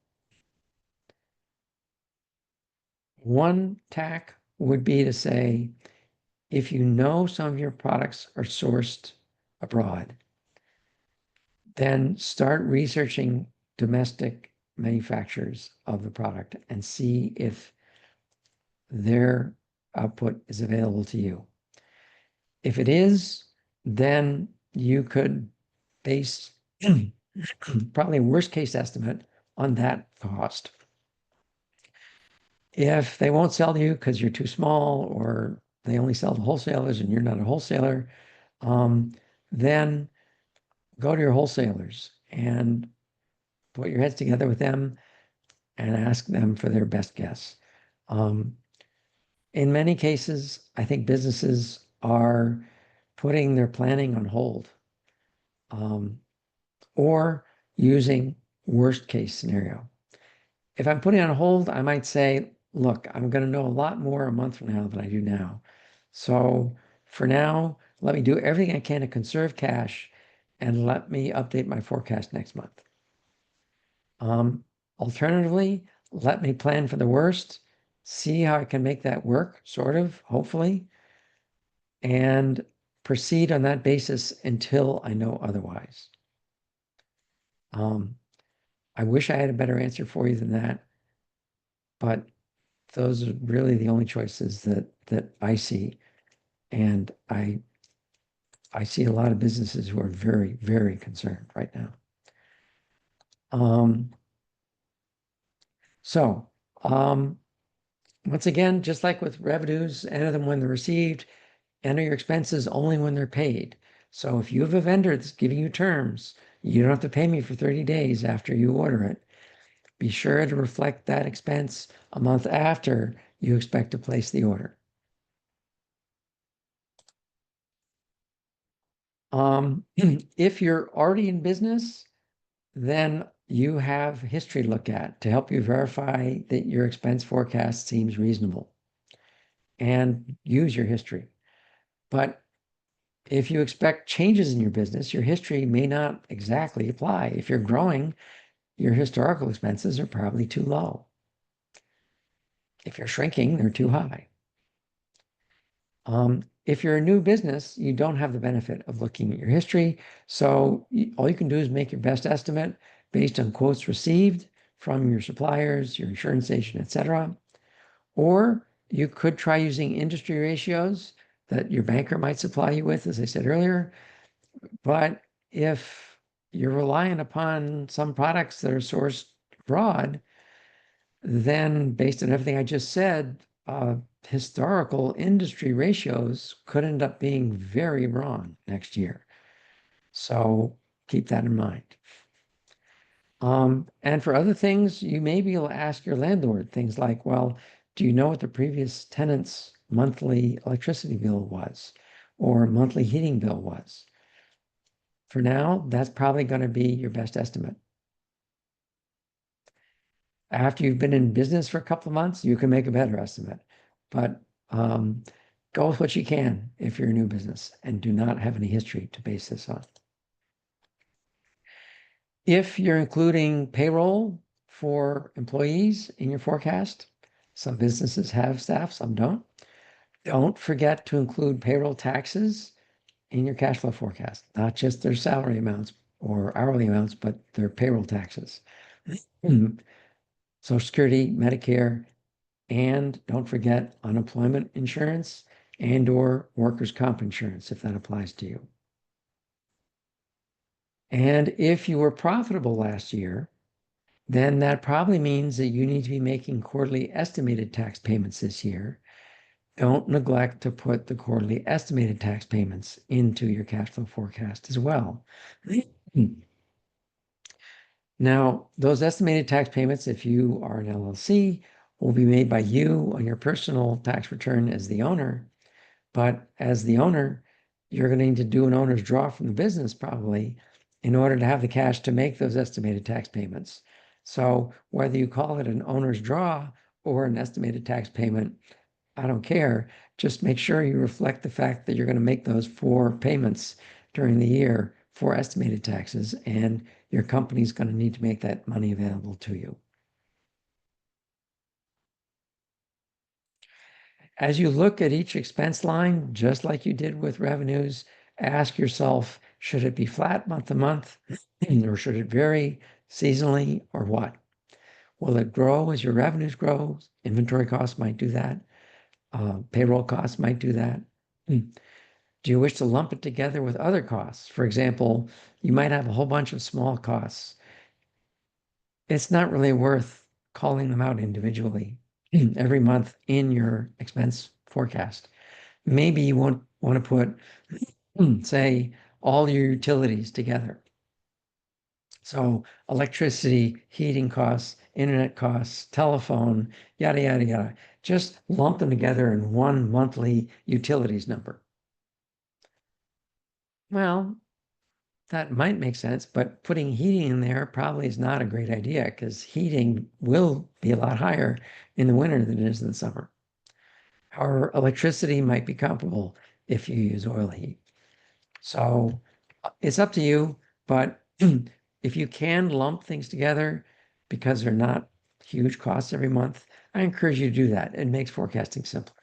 one tack would be to say, if you know some of your products are sourced abroad, then start researching domestic manufacturers of the product and see if their output is available to you. If it is, then you could base probably a worst case estimate on that cost. If they won't sell to you because you're too small or they only sell to wholesalers and you're not a wholesaler, then go to your wholesalers and put your heads together with them and ask them for their best guess. In many cases, I think businesses are putting their planning on hold or using worst case scenario. If I'm putting on hold, I might say, look, I'm going to know a lot more a month from now than I do now. So for now, let me do everything I can to conserve cash and let me update my forecast next month. Alternatively, let me plan for the worst, see how I can make that work, sort of, hopefully, and proceed on that basis until I know otherwise. I wish I had a better answer for you than that, but those are really the only choices that I see. And I see a lot of businesses who are very, very concerned right now. Once again, just like with revenues, enter them when they're received, enter your expenses only when they're paid. So if you have a vendor that's giving you terms, you don't have to pay me for 30 days after you order it. Be sure to reflect that expense a month after you expect to place the order. If you're already in business, then you have history to look at to help you verify that your expense forecast seems reasonable and use your history. But if you expect changes in your business, your history may not exactly apply. If you're growing, your historical expenses are probably too low. If you're shrinking, they're too high. If you're a new business, you don't have the benefit of looking at your history. So all you can do is make your best estimate based on quotes received from your suppliers, your insurance agent, etc. Or you could try using industry ratios that your banker might supply you with, as I said earlier. But if you're relying upon some products that are sourced abroad, then based on everything I just said, historical industry ratios could end up being very wrong next year. So keep that in mind. And for other things, you may be able to ask your landlord things like, well, do you know what the previous tenant's monthly electricity bill was or monthly heating bill was? For now, that's probably going to be your best estimate. After you've been in business for a couple of months, you can make a better estimate. But go with what you can if you're a new business and do not have any history to base this on. If you're including payroll for employees in your forecast, some businesses have staff, some don't. Don't forget to include payroll taxes in your cash flow forecast, not just their salary amounts or hourly amounts, but their payroll taxes. Social Security, Medicare, and don't forget unemployment insurance and or workers' comp insurance if that applies to you. And if you were profitable last year, then that probably means that you need to be making quarterly estimated tax payments this year. Don't neglect to put the quarterly estimated tax payments into your cash flow forecast as well. Now, those estimated tax payments, if you are an LLC, will be made by you on your personal tax return as the owner. But as the owner, you're going to need to do an owner's draw from the business probably in order to have the cash to make those estimated tax payments. So whether you call it an owner's draw or an estimated tax payment, I don't care. Just make sure you reflect the fact that you're going to make those 4 payments during the year for estimated taxes, and your company's going to need to make that money available to you. As you look at each expense line, just like you did with revenues, ask yourself, should it be flat month to month, or should it vary seasonally, or what? Will it grow as your revenues grow? Inventory costs might do that. Payroll costs might do that. Do you wish to lump it together with other costs? For example, you might have a whole bunch of small costs. It's not really worth calling them out individually every month in your expense forecast. Maybe you won't want to put, say, all your utilities together. So electricity, heating costs, internet costs, telephone, yada, yada, yada. Just lump them together in one monthly utilities number. Well, that might make sense, but putting heating in there probably is not a great idea because heating will be a lot higher in the winter than it is in the summer. However, electricity might be comparable if you use oil heat. So it's up to you, but if you can lump things together because they're not huge costs every month, I encourage you to do that. It makes forecasting simpler.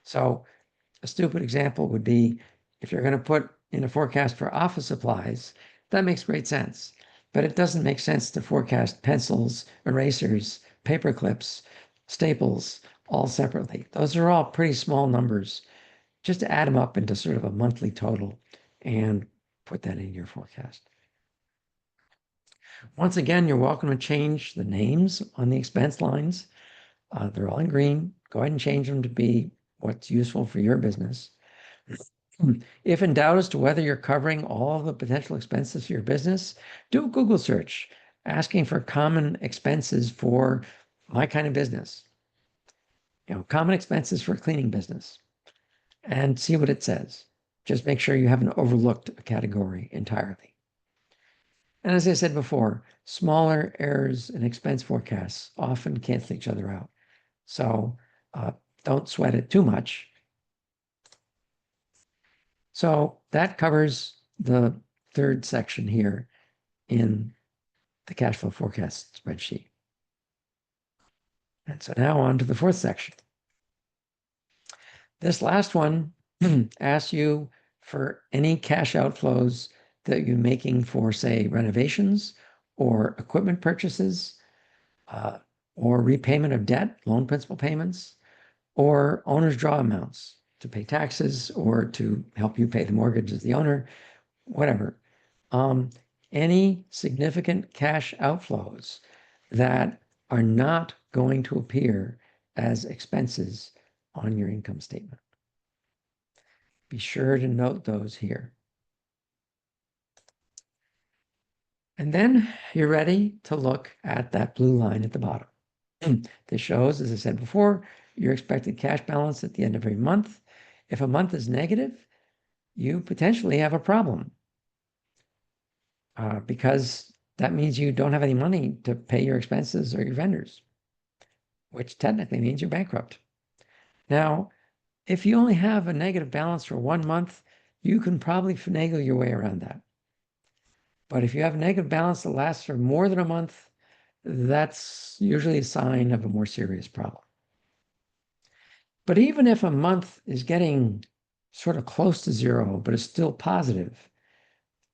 So a stupid example would be if you're going to put in a forecast for office supplies, that makes great sense. But it doesn't make sense to forecast pencils, erasers, paper clips, staples, all separately. Those are all pretty small numbers. Just add them up into sort of a monthly total and put that in your forecast. Once again, you're welcome to change the names on the expense lines. They're all in green. Go ahead and change them to be what's useful for your business. If in doubt as to whether you're covering all the potential expenses for your business, do a Google search asking for common expenses for my kind of business. Common expenses for a cleaning business, and see what it says. Just make sure you haven't overlooked a category entirely. And as I said before, smaller errors in expense forecasts often cancel each other out. So don't sweat it too much. So that covers the 3rd section here in the cash flow forecast spreadsheet. And so now on to the 4th section. This last one asks you for any cash outflows that you're making for, say, renovations or equipment purchases, or repayment of debt, loan principal payments, or owner's draw amounts to pay taxes or to help you pay the mortgage as the owner, whatever. Any significant cash outflows that are not going to appear as expenses on your income statement. Be sure to note those here. And then you're ready to look at that blue line at the bottom. This shows, as I said before, your expected cash balance at the end of every month. If a month is negative, you potentially have a problem because that means you don't have any money to pay your expenses or your vendors, which technically means you're bankrupt. Now, if you only have a negative balance for 1 month, you can probably finagle your way around that. But if you have a negative balance that lasts for more than a month, that's usually a sign of a more serious problem. But even if a month is getting sort of close to zero, but is still positive,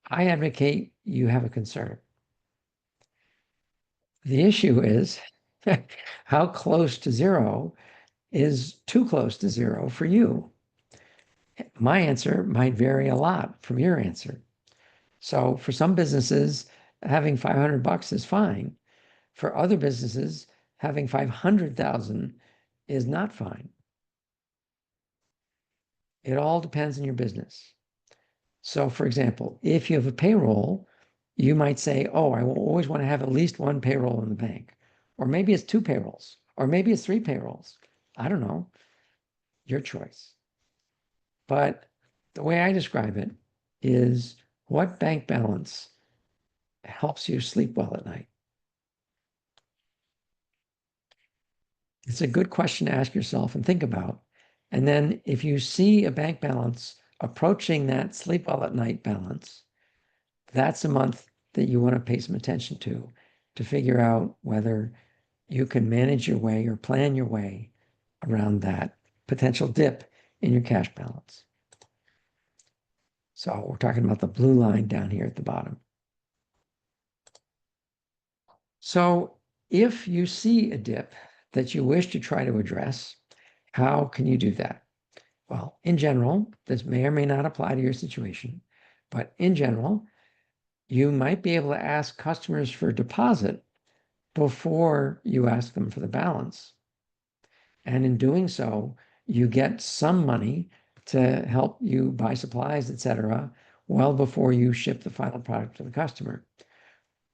I advocate you have a concern. The issue is how close to zero is too close to zero for you. My answer might vary a lot from your answer. So for some businesses, having 500 bucks is fine. For other businesses, having 500,000 is not fine. It all depends on your business. So for example, if you have a payroll you might say, oh, I will always want to have at least one payroll in the bank. Or maybe it's 2 payrolls, or maybe it's 3 payrolls. I don't know, your choice. But the way I describe it is, what bank balance helps you sleep well at night? It's a good question to ask yourself and think about. And then if you see a bank balance approaching that sleep well at night balance, that's a month that you want to pay some attention to figure out whether you can manage your way or plan your way around that potential dip in your cash balance. So we're talking about the blue line down here at the bottom. So if you see a dip that you wish to try to address, how can you do that? Well, in general, this may or may not apply to your situation, but in general, you might be able to ask customers for a deposit before you ask them for the balance. And in doing so, you get some money to help you buy supplies, etc., well before you ship the final product to the customer.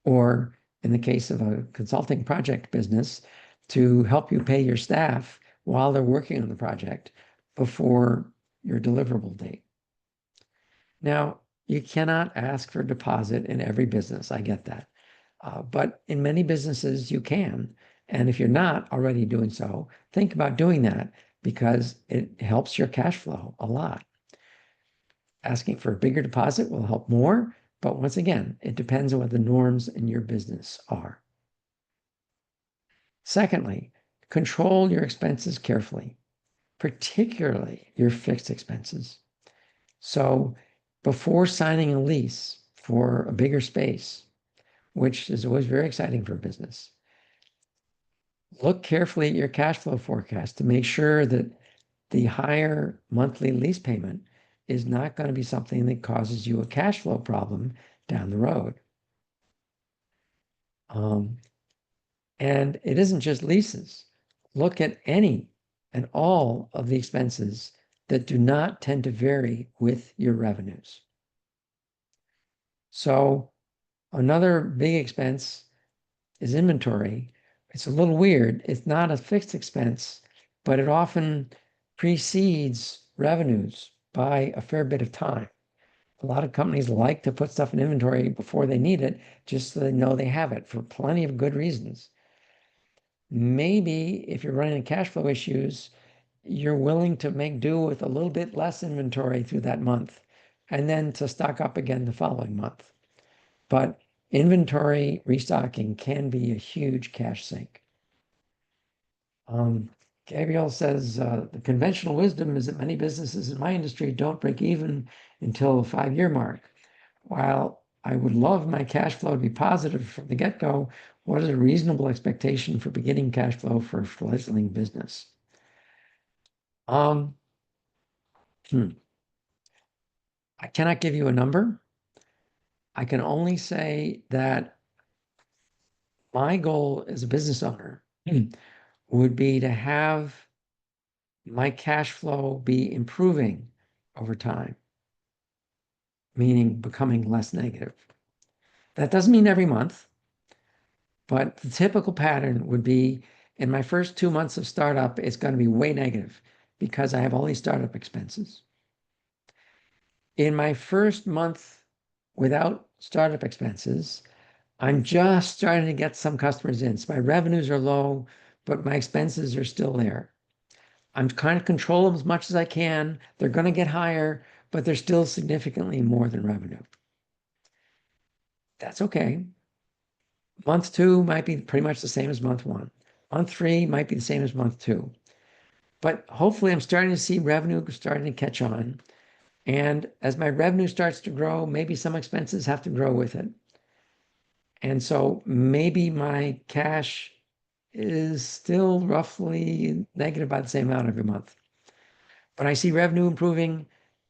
Or in the case of a consulting project business, to help you pay your staff while they're working on the project before your deliverable date. Now, you cannot ask for a deposit in every business. I get that. But in many businesses, you can. And if you're not already doing so, think about doing that, because it helps your cash flow a lot. Asking for a bigger deposit will help more, but once again, it depends on what the norms in your business are. Secondly, control your expenses carefully, particularly your fixed expenses. So before signing a lease for a bigger space, which is always very exciting for a business, look carefully at your cash flow forecast to make sure that the higher monthly lease payment is not going to be something that causes you a cash flow problem down the road. And it isn't just leases. Look at any and all of the expenses that do not tend to vary with your revenues. So another big expense is inventory. It's a little weird. It's not a fixed expense, but it often precedes revenues by a fair bit of time. A lot of companies like to put stuff in inventory before they need it, just so they know they have it for plenty of good reasons. Maybe if you're running cash flow issues, you're willing to make do with a little bit less inventory through that month, and then to stock up again the following month. But inventory restocking can be a huge cash sink. Gabriel says, the conventional wisdom is that many businesses in my industry don't break even until the 5-year mark. While I would love my cash flow to be positive from the get-go, what is a reasonable expectation for beginning cash flow for a fledgling business? I cannot give you a number. I can only say that my goal as a business owner would be to have my cash flow be improving over time, meaning becoming less negative. That doesn't mean every month, but the typical pattern would be, in my first 2 months of startup, it's going to be way negative because I have all these startup expenses. In my first month without startup expenses, I'm just starting to get some customers in. So my revenues are low, but my expenses are still there. I'm trying to control them as much as I can. They're going to get higher, but they're still significantly more than revenue. That's okay. Month 2 might be pretty much the same as month 1. Month 3 might be the same as month 2. But hopefully I'm starting to see revenue starting to catch on. And as my revenue starts to grow, maybe some expenses have to grow with it. And so maybe my cash is still roughly negative by the same amount every month. But I see revenue improving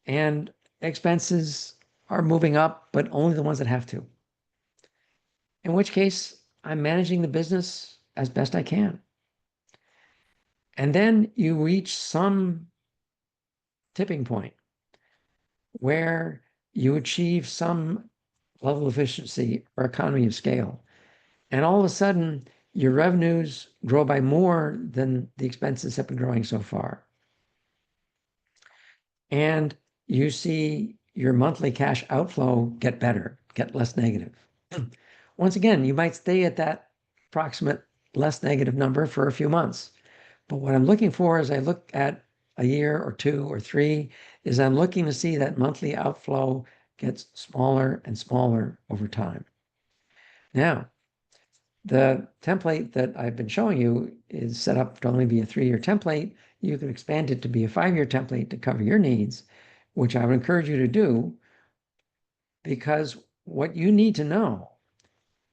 and expenses are moving up, but only the ones that have to. In which case, I'm managing the business as best I can. And then you reach some tipping point where you achieve some level of efficiency, or economy of scale. And all of a sudden, your revenues grow by more than the expenses have been growing so far. And you see your monthly cash outflow get better, get less negative. Once again, you might stay at that approximate less negative number for a few months. But what I'm looking for as I look at a year or 2 or 3 is I'm looking to see that monthly outflow gets smaller and smaller over time. Now, the template that I've been showing you is set up to only be a 3-year template. You can expand it to be a 5-year template to cover your needs, which I would encourage you to do, because what you need to know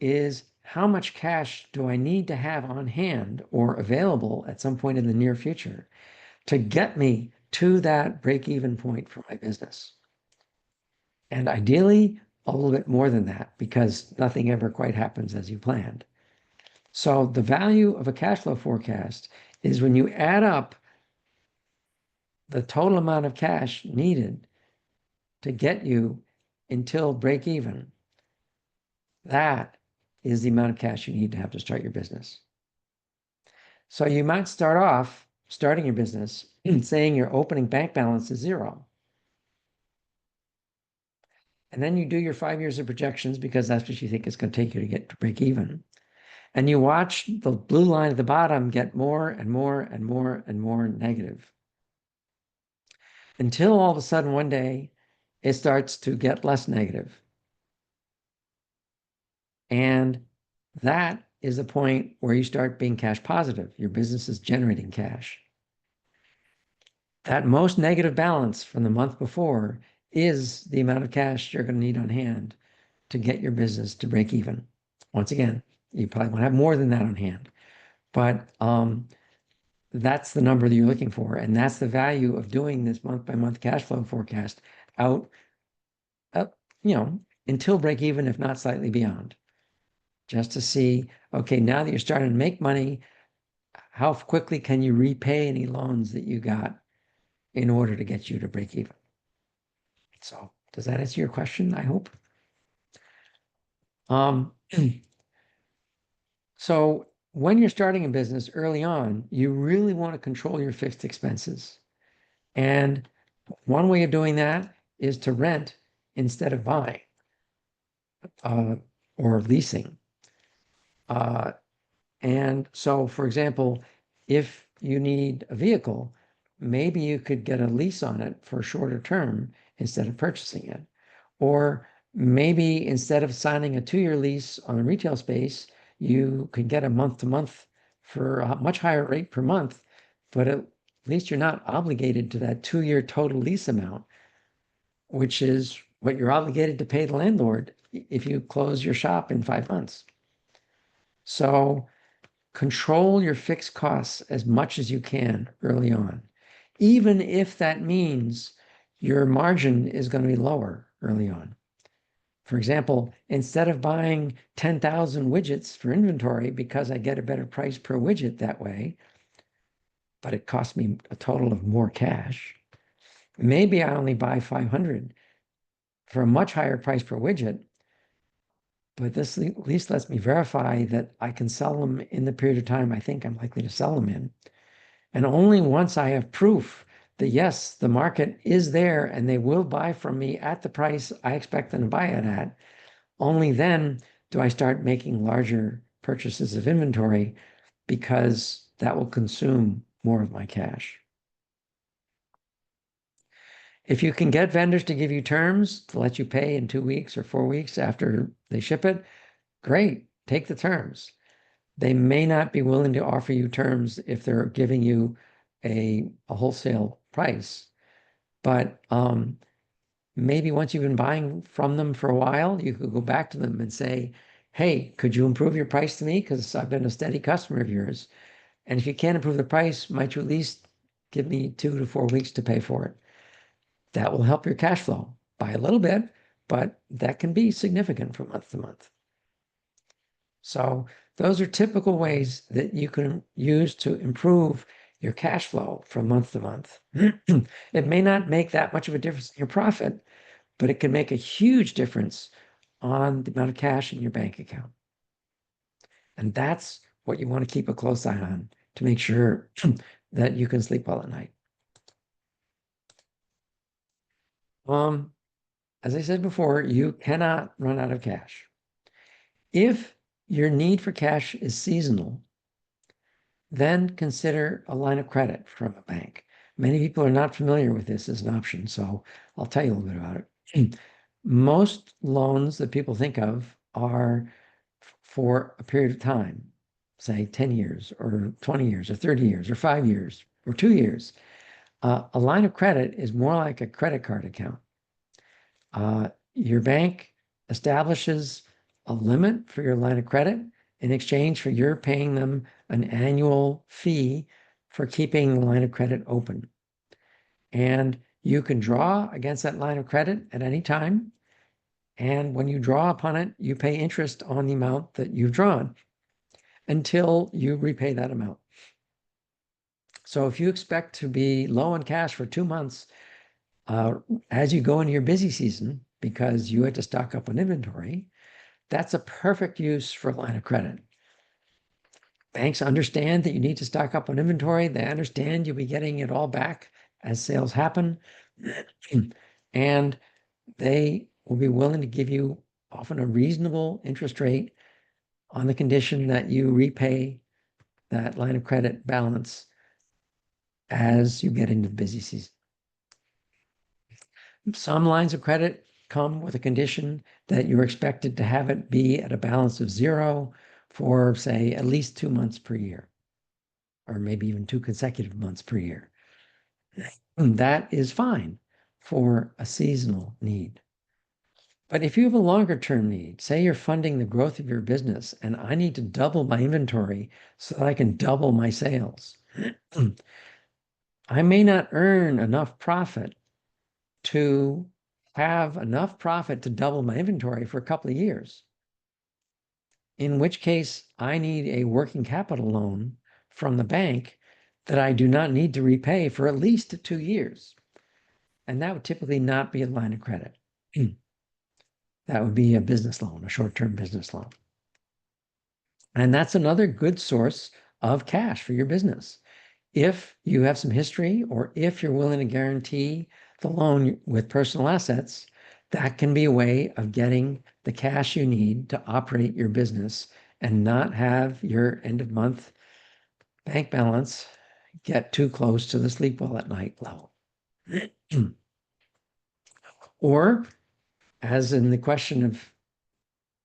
is how much cash do I need to have on hand or available at some point in the near future to get me to that break-even point for my business. And ideally, a little bit more than that, because nothing ever quite happens as you planned. So the value of a cash flow forecast is when you add up the total amount of cash needed to get you until break even. That is the amount of cash you need to have to start your business. So you might start off starting your business saying your opening bank balance is 0. And then you do your 5 years of projections because that's what you think it's going to take you to get to break even. And you watch the blue line at the bottom get more and more and more and more negative. Until all of a sudden one day it starts to get less negative. And that is the point where you start being cash positive. Your business is generating cash. That most negative balance from the month before is the amount of cash you're going to need on hand to get your business to break even. Once again, you probably want to have more than that on hand, but that's the number that you're looking for. And that's the value of doing this month by month cash flow forecast out, until break even, if not slightly beyond, just to see, okay, now that you're starting to make money, how quickly can you repay any loans that you got in order to get you to break even? So does that answer your question? I hope. So when you're starting a business early on, you really want to control your fixed expenses. And one way of doing that is to rent instead of buying or leasing. And so, for example, if you need a vehicle, maybe you could get a lease on it for a shorter term instead of purchasing it. Or maybe instead of signing a 2-year lease on a retail space, you could get a month-to-month for a much higher rate per month, but at least you're not obligated to that 2-year total lease amount, which is what you're obligated to pay the landlord if you close your shop in 5 months. So control your fixed costs as much as you can early on, even if that means your margin is going to be lower early on. For example, instead of buying 10,000 widgets for inventory because I get a better price per widget that way, but it costs me a total of more cash, maybe I only buy 500 for a much higher price per widget, but this at least lets me verify that I can sell them in the period of time I think I'm likely to sell them in. And only once I have proof that yes, the market is there and they will buy from me at the price I expect them to buy it at, only then do I start making larger purchases of inventory, because that will consume more of my cash. If you can get vendors to give you terms to let you pay in 2 weeks or 4 weeks after they ship it, great, take the terms. They may not be willing to offer you terms if they're giving you a wholesale price, but maybe once you've been buying from them for a while, you could go back to them and say, hey, could you improve your price to me? Because I've been a steady customer of yours. And if you can't improve the price, might you at least give me 2 to 4 weeks to pay for it? That will help your cash flow by a little bit, but that can be significant from month to month. So those are typical ways that you can use to improve your cash flow from month to month. It may not make that much of a difference in your profit, but it can make a huge difference on the amount of cash in your bank account. And that's what you want to keep a close eye on to make sure that you can sleep well at night. As I said before, you cannot run out of cash. If your need for cash is seasonal, then consider a line of credit from a bank. Many people are not familiar with this as an option, so I'll tell you a little bit about it. Most loans that people think of are for a period of time, say 10 years or 20 years or 30 years or 5 years or 2 years. A line of credit is more like a credit card account. Your bank establishes a limit for your line of credit in exchange for your paying them an annual fee for keeping the line of credit open. And you can draw against that line of credit at any time. And when you draw upon it, you pay interest on the amount that you've drawn until you repay that amount. So if you expect to be low on cash for 2 months, as you go into your busy season, because you had to stock up on inventory, that's a perfect use for a line of credit. Banks understand that you need to stock up on inventory. They understand you'll be getting it all back as sales happen. And they will be willing to give you often a reasonable interest rate on the condition that you repay that line of credit balance as you get into the busy season. Some lines of credit come with a condition that you're expected to have it be at a balance of 0 for, say, at least 2 months per year, or maybe even 2 consecutive months per year. And that is fine for a seasonal need. But if you have a longer term need, say you're funding the growth of your business and I need to double my inventory so that I can double my sales, I may not earn enough profit to have enough profit to double my inventory for a couple of years. In which case, I need a working capital loan from the bank that I do not need to repay for at least 2 years. And that would typically not be a line of credit. That would be a business loan, a short-term business loan. And that's another good source of cash for your business. If you have some history, or if you're willing to guarantee the loan with personal assets, that can be a way of getting the cash you need to operate your business and not have your end of month bank balance get too close to the sleep well at night level. Or, as in the question of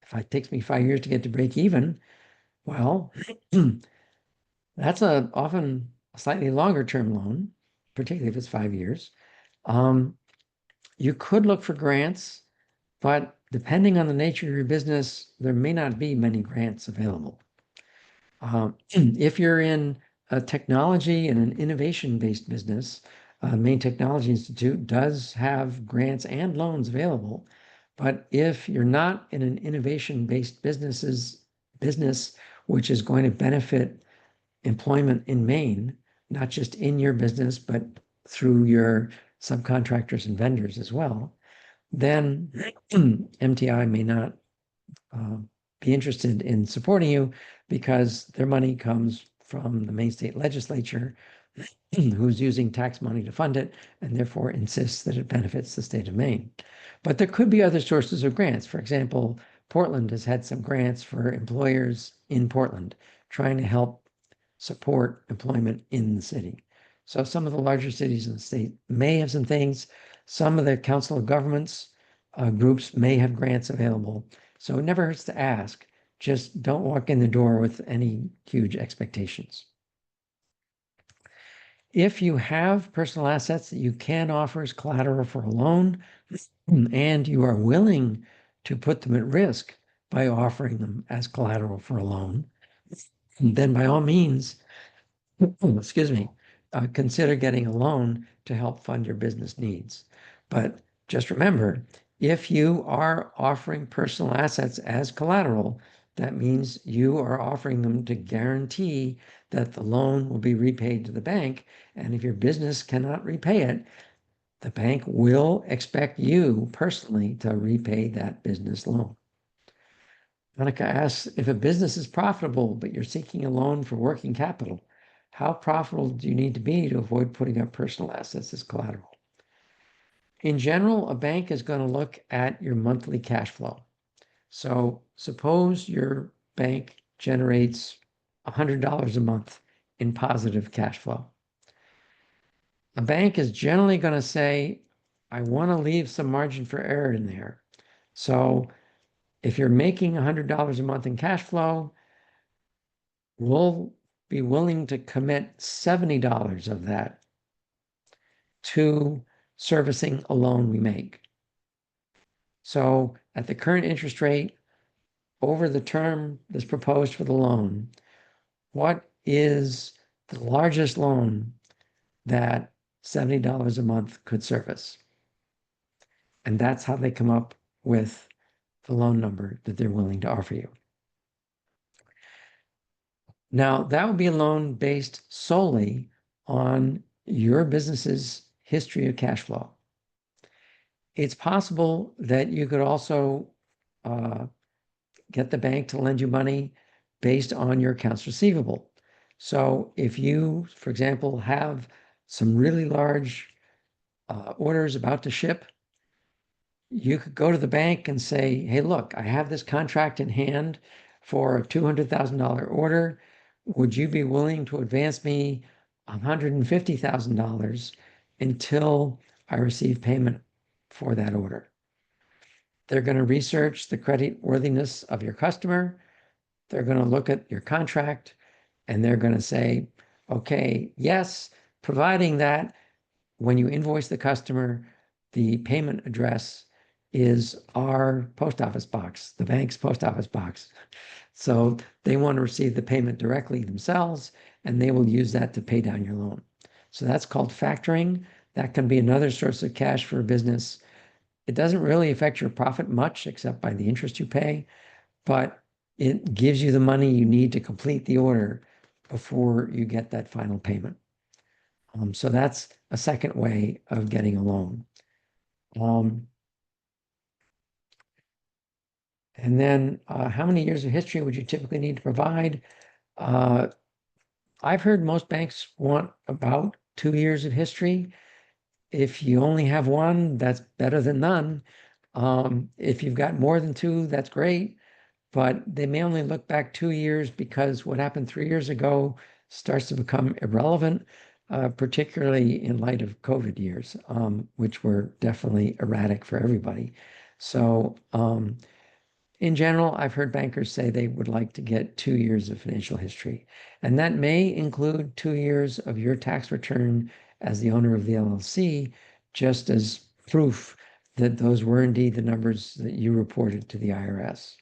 if it takes me 5 years to get to break even, well, that's often a slightly longer term loan, particularly if it's 5 years. You could look for grants, but depending on the nature of your business, there may not be many grants available. If you're in a technology and an innovation-based business, Maine Technology Institute does have grants and loans available. But if you're not in an innovation-based business, which is going to benefit employment in Maine, not just in your business, but through your subcontractors and vendors as well, then MTI may not be interested in supporting you because their money comes from the Maine State Legislature, who's using tax money to fund it, and therefore insists that it benefits the state of Maine. But there could be other sources of grants. For example, Portland has had some grants for employers in Portland, trying to help support employment in the city. So some of the larger cities in the state may have some things. Some of the Council of Governments groups may have grants available. So it never hurts to ask. Just don't walk in the door with any huge expectations. If you have personal assets that you can offer as collateral for a loan, and you are willing to put them at risk by offering them as collateral for a loan, then by all means, excuse me, consider getting a loan to help fund your business needs. But just remember, if you are offering personal assets as collateral, that means you are offering them to guarantee that the loan will be repaid to the bank. And if your business cannot repay it, the bank will expect you personally to repay that business loan. Monica asks, if a business is profitable, but you're seeking a loan for working capital, how profitable do you need to be to avoid putting up personal assets as collateral? In general, a bank is going to look at your monthly cash flow. So suppose your bank generates $100 a month in positive cash flow. A bank is generally going to say, I want to leave some margin for error in there. So if you're making $100 a month in cash flow, we'll be willing to commit $70 of that to servicing a loan we make. So at the current interest rate, over the term that's proposed for the loan, what is the largest loan that $70 a month could service? And that's how they come up with the loan number that they're willing to offer you. Now, that would be a loan based solely on your business's history of cash flow. It's possible that you could also get the bank to lend you money based on your accounts receivable. So if you, for example, have some really large orders about to ship, you could go to the bank and say, hey, look, I have this contract in hand for a $200,000 order. Would you be willing to advance me $150,000 until I receive payment for that order? They're going to research the credit worthiness of your customer. They're going to look at your contract and they're going to say, okay, yes, providing that when you invoice the customer, the payment address is our post office box, the bank's post office box. So they want to receive the payment directly themselves, and they will use that to pay down your loan. So that's called factoring. That can be another source of cash for a business. It doesn't really affect your profit much, except by the interest you pay, but it gives you the money you need to complete the order before you get that final payment. So that's a second way of getting a loan. And then how many years of history would you typically need to provide? I've heard most banks want about 2 years of history. If you only have one, that's better than none. If you've got more than two, that's great. But they may only look back 2 years because what happened 3 years ago starts to become irrelevant, particularly in light of COVID years, which were definitely erratic for everybody. So in general, I've heard bankers say they would like to get 2 years of financial history. And that may include 2 years of your tax return as the owner of the LLC, just as proof that those were indeed the numbers that you reported to the IRS.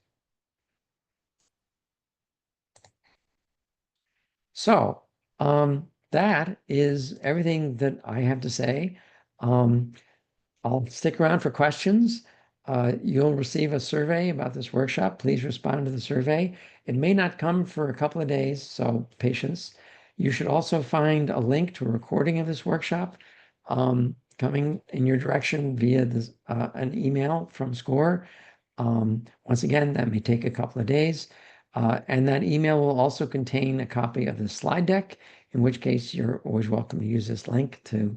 So that is everything that I have to say. I'll stick around for questions. You'll receive a survey about this workshop. Please respond to the survey. It may not come for a couple of days, so patience. You should also find a link to a recording of this workshop coming in your direction via this, an email from SCORE. Once again, that may take a couple of days. And that email will also contain a copy of the slide deck, in which case you're always welcome to use this link to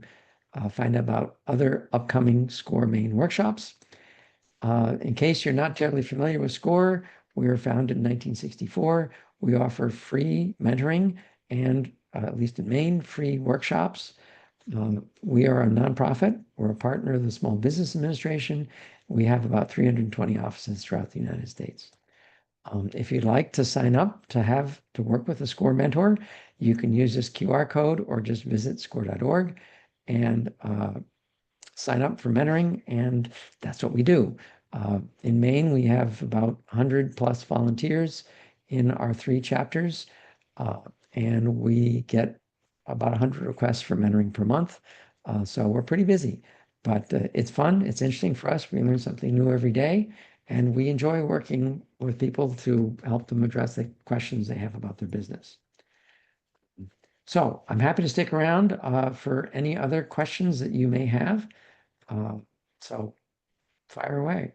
find out about other upcoming SCORE main workshops. In case you're not generally familiar with SCORE, we were founded in 1964. We offer free mentoring and, at least in Maine, free workshops. We are a nonprofit. We're a partner of the Small Business Administration. We have about 320 offices throughout the United States. If you'd like to sign up to work with a SCORE mentor, you can use this QR code or just visit score.org and sign up for mentoring, and that's what we do. In Maine, we have about 100 plus volunteers in our 3 chapters, and we get about 100 requests for mentoring per month. So we're pretty busy, but it's fun. It's interesting for us. We learn something new every day, and we enjoy working with people to help them address the questions they have about their business. So I'm happy to stick around for any other questions that you may have. So fire away.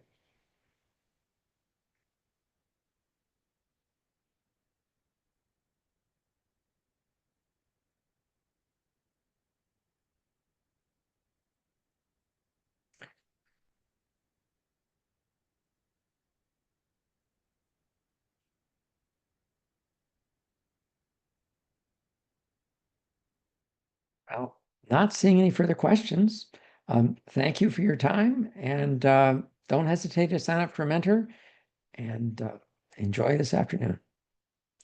Well, not seeing any further questions. Thank you for your time, and don't hesitate to sign up for a mentor, and enjoy this afternoon.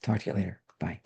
Talk to you later. Bye.